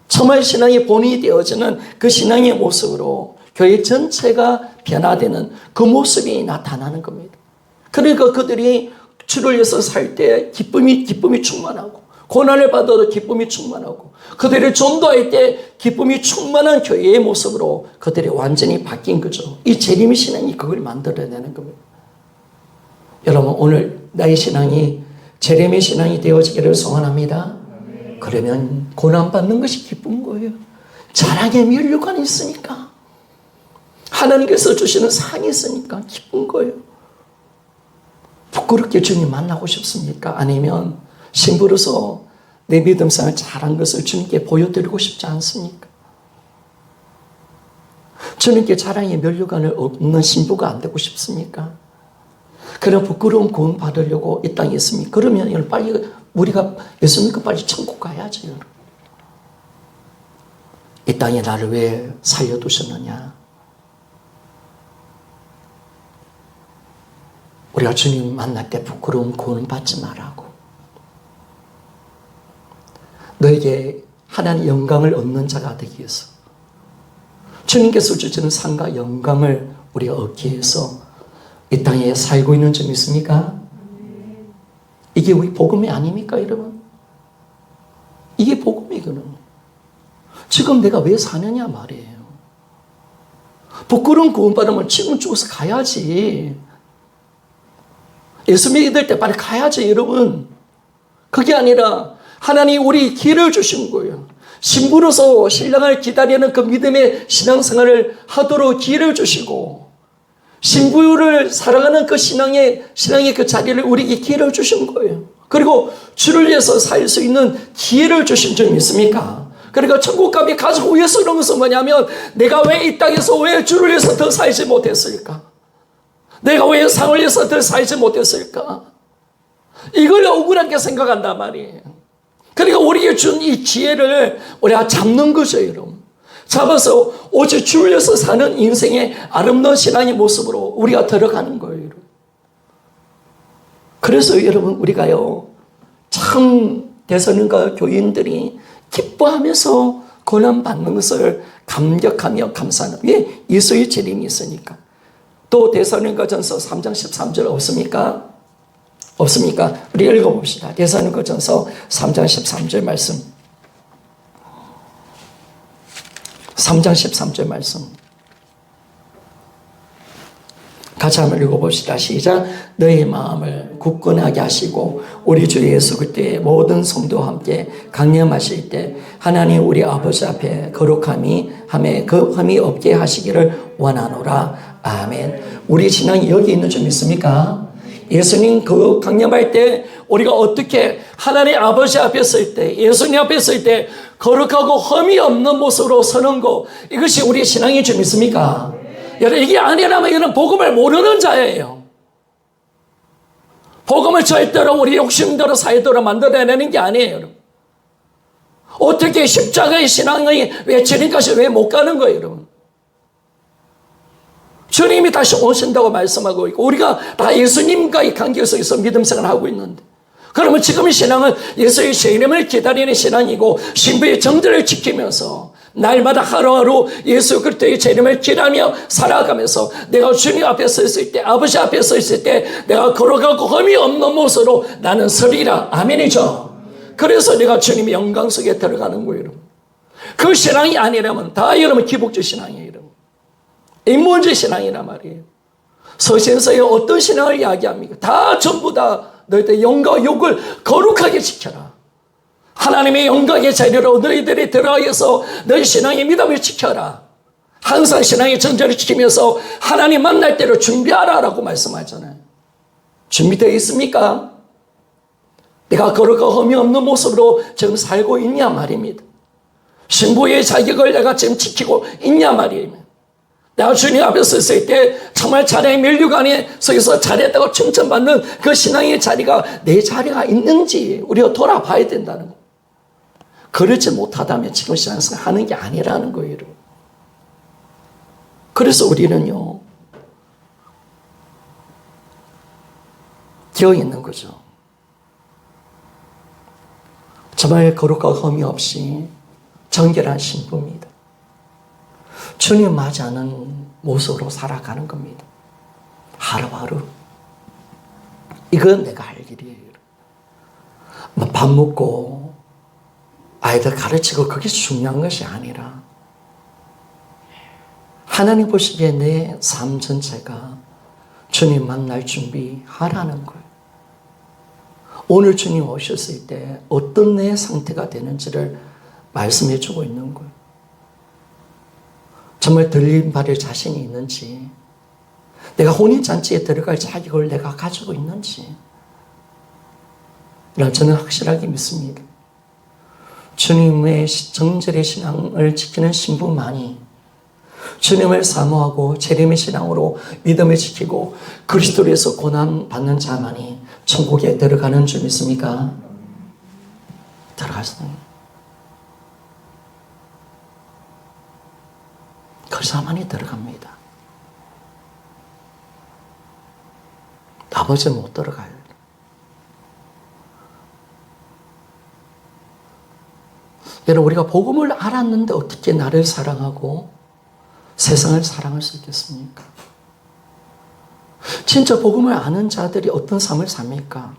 정말 신앙의 본이 되어지는 그 신앙의 모습으로 교회 전체가 변화되는 그 모습이 나타나는 겁니다. 그러니까 그들이 주를 위해서 살 때 기쁨이 충만하고, 고난을 받아도 기쁨이 충만하고, 그들이 전도할 때 기쁨이 충만한 교회의 모습으로 그들이 완전히 바뀐 거죠. 이 재림의 신앙이 그걸 만들어내는 겁니다. 여러분, 오늘 나의 신앙이 재림의 신앙이 되어지기를 소원합니다. 그러면 고난받는 것이 기쁜 거예요. 자랑의 면류관이 있으니까, 하나님께서 주시는 상이 있으니까 기쁜 거예요. 부끄럽게 주님 만나고 싶습니까? 아니면 신부로서 내 믿음생활 잘한 것을 주님께 보여드리고 싶지 않습니까? 주님께 자랑의 면류관을 얻는 신부가 안 되고 싶습니까? 그런 부끄러운 구원 받으려고 이 땅에 있습니까? 그러면 빨리 우리가 예수 믿고 빨리 천국 가야죠. 이 땅에 나를 왜 살려두셨느냐? 우리가 주님 만날 때 부끄러운 구원 받지 말라고. 너에게 하나님 영광을 얻는 자가 되기 위해서, 주님께서 주시는 상과 영광을 우리가 얻기 위해서 이 땅에 살고 있는 점 있습니까? 이게 우리 복음이 아닙니까, 여러분? 이게 복음이거든요. 지금 내가 왜 사느냐 말이에요. 부끄러운 구원받으면 지금 죽어서 가야지. 예수 믿을 때 빨리 가야지, 여러분. 그게 아니라 하나님 우리 기회를 주신 거예요. 신부로서 신랑을 기다리는 그 믿음의 신앙생활을 하도록 기회를 주시고, 신부를 사랑하는 그 신앙의 그 자리를 우리에게 기회를 주신 거예요. 그리고 주를 위해서 살 수 있는 기회를 주신 점이 있습니까? 그러니까 천국감이 가지고 위해서 그런 것은 뭐냐면, 내가 왜 이 땅에서 왜 주를 위해서 더 살지 못했을까? 내가 왜 상을 위해서 더 살지 못했을까? 이걸 억울하게 생각한단 말이에요. 그러니까 우리에게 준 이 기회를 우리가 잡는 거죠, 여러분. 잡아서 오직 주를 위해서 사는 인생의 아름다운 신앙의 모습으로 우리가 들어가는 거예요, 여러분. 그래서 여러분, 우리가요, 참 대선인가 교인들이 기뻐하면서 고난받는 것을 감격하며 감사하는, 왜? 예수의 재림이 있으니까. 또 데살로니가전서 3장 13절 없습니까? 없습니까? 우리 읽어봅시다. 데살로니가전서 3장 13절 말씀. 3장 13절 말씀. 같이 한번 읽어봅시다. 시작. 너희 마음을 굳건하게 하시고 우리 주 예수 그리스도의 모든 성도와 함께 강림하실 때 하나님 우리 아버지 앞에 거룩함이 함에 그 흠이 없게 하시기를 원하노라. 아멘. 우리 신앙이 여기 있는 점 있습니까? 예수님 그 강림할 때 우리가 어떻게 하나님 아버지 앞에 설 때, 예수님 앞에 설 때 거룩하고 흠이 없는 모습으로 서는 것, 이것이 우리의 신앙이 좀 있습니까? 여러분, 이게 아니라면 이는 복음을 모르는 자예요. 복음을 절대로 우리 욕심대로 사이대로 만들어내는 게 아니에요, 여러분. 어떻게 십자가의 신앙의 외치니까지 왜 못 가는 거예요, 여러분? 주님이 다시 오신다고 말씀하고 있고, 우리가 다 예수님과의 관계 속에서 믿음 생활을 하고 있는데, 그러면 지금의 신앙은 예수의 재림을 기다리는 신앙이고, 신부의 정절을 지키면서 날마다 하루하루 예수 그리스도의 재림을 기다리며 살아가면서 내가 주님 앞에 서 있을 때, 아버지 앞에 서 있을 때 내가 걸어가고 흠이 없는 모습으로 나는 서리라. 아멘이죠. 그래서 내가 주님의 영광 속에 들어가는 거예요, 여러분. 그 신앙이 아니라면 다 여러분 기복적 신앙이에요, 여러분. 인문주의 신앙이란 말이에요. 서신서에 어떤 신앙을 이야기합니까? 다 전부 다 너희들 영과 욕을 거룩하게 지켜라. 하나님의 영광의 자리로 너희들이 들어가서 너희 신앙의 믿음을 지켜라. 항상 신앙의 정절을 지키면서 하나님 만날 때를 준비하라라고 말씀하잖아요. 준비되어 있습니까? 내가 거룩하고 흠이 없는 모습으로 지금 살고 있냐 말입니다. 신부의 자격을 내가 지금 지키고 있냐 말입니다. 내가 주님 앞에 섰을 때 정말 자녀의 면류관에 서서 잘했다고 칭찬받는 그 신앙의 자리가 내 자리가 있는지 우리가 돌아봐야 된다는 거. 그렇지 못하다면 지금 신앙생활 하는 게 아니라는 거예요, 여러분. 그래서 우리는요, 기어 있는 거죠. 정말 거룩하고 흠이 없이 정결한 신부입니다. 주님 맞이하는 모습으로 살아가는 겁니다. 하루하루. 이건 내가 할 일이에요. 밥 먹고 아이들 가르치고 그게 중요한 것이 아니라 하나님 보시기에 내 삶 전체가 주님 만날 준비하라는 거예요. 오늘 주님 오셨을 때 어떤 내 상태가 되는지를 말씀해 주고 있는 거예요. 정말 들림 받을 자신이 있는지, 내가 혼인잔치에 들어갈 자격을 내가 가지고 있는지, 저는 확실하게 믿습니다. 주님의 정절의 신앙을 지키는 신부만이 주님을 사모하고 재림의 신앙으로 믿음을 지키고 그리스도에서 고난 받는 자만이 천국에 들어가는 줄 믿습니까? 들어가시는 그 자만이 들어갑니다. 나머지는 못 들어가요. 여러분, 우리가 복음을 알았는데 어떻게 나를 사랑하고 세상을 사랑할 수 있겠습니까? 진짜 복음을 아는 자들이 어떤 삶을 삽니까?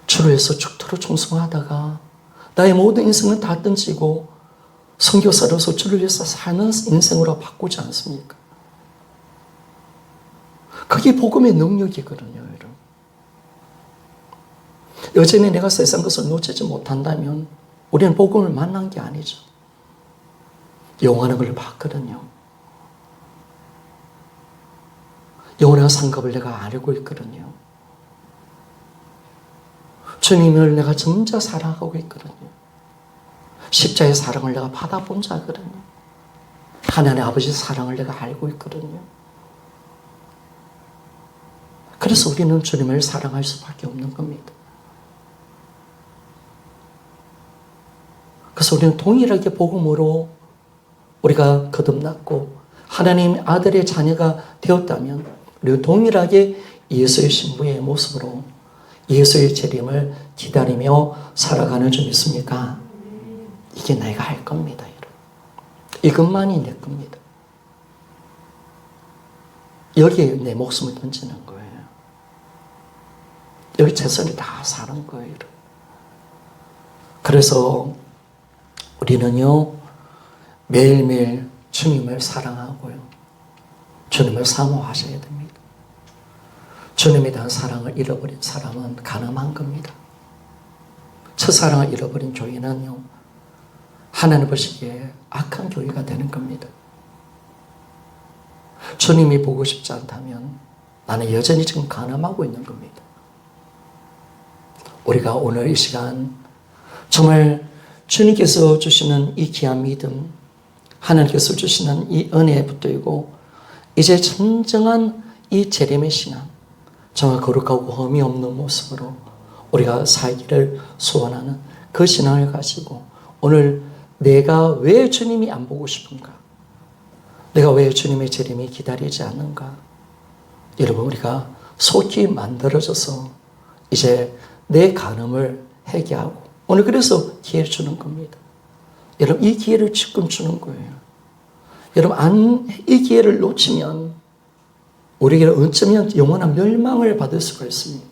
주를 위해서 죽도록 충성하다가 나의 모든 인생을 다 던지고 선교사로서 주를 위해서 사는 인생으로 바꾸지 않습니까? 그게 복음의 능력이거든요, 여러분. 여전히 내가 세상 것을 놓치지 못한다면 우리는 복음을 만난 게 아니죠. 영원한 걸 봤거든요. 영원한 상급을 내가 알고 있거든요. 주님을 내가 진짜 사랑하고 있거든요. 십자의 사랑을 내가 받아본 자거든요. 하나님의 아버지 사랑을 내가 알고 있거든요. 그래서 우리는 주님을 사랑할 수밖에 없는 겁니다. 그래서 우리는 동일하게 복음으로 우리가 거듭났고 하나님 아들의 자녀가 되었다면 우리는 동일하게 예수의 신부의 모습으로 예수의 재림을 기다리며 살아가는 줄 믿습니까? 이게 내가 할 겁니다, 여러분. 이것만이 내 겁니다. 여기에 내 목숨을 던지는 거예요. 여기 최선을 다 사는 거예요, 여러분. 그래서 우리는요, 매일매일 주님을 사랑하고요. 주님을 사모하셔야 됩니다. 주님에 대한 사랑을 잃어버린 사람은 가늠한 겁니다. 첫사랑을 잃어버린 교회는요, 하나님 보시기에 악한 교회가 되는 겁니다. 주님이 보고 싶지 않다면 나는 여전히 지금 가늠하고 있는 겁니다. 우리가 오늘 이 시간 정말 주님께서 주시는 이 귀한 믿음, 하나님께서 주시는 이 은혜에 붙들고 이제 진정한 이 재림의 신앙, 정말 거룩하고 흠이 없는 모습으로 우리가 살기를 소원하는 그 신앙을 가지고 오늘 내가 왜 주님이 안 보고 싶은가? 내가 왜 주님의 재림이 기다리지 않는가? 여러분, 우리가 속히 만들어져서 이제 내 간음을 회개하고 오늘 그래서 기회를 주는 겁니다. 여러분, 이 기회를 지금 주는 거예요. 여러분, 이 기회를 놓치면 우리에게는 어쩌면 영원한 멸망을 받을 수가 있습니다.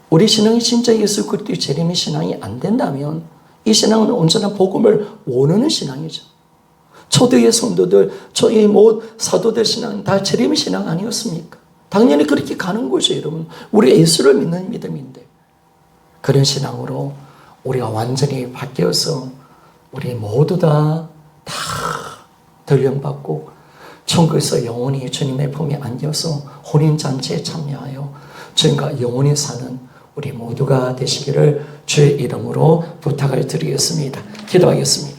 우리 신앙이 진짜 예수 그리스도의 재림의 신앙이 안 된다면 이 신앙은 온전한 복음을 원하는 신앙이죠. 초대의 성도들, 저희 사도들 신앙은 다 재림의 신앙 아니었습니까? 당연히 그렇게 가는 거죠, 여러분. 우리 예수를 믿는 믿음인데 그런 신앙으로 우리가 완전히 바뀌어서 우리 모두 다 들림받고 천국에서 영원히 주님의 품에 안겨서 혼인잔치에 참여하여 주님과 영원히 사는 우리 모두가 되시기를 주의 이름으로 부탁을 드리겠습니다. 기도하겠습니다.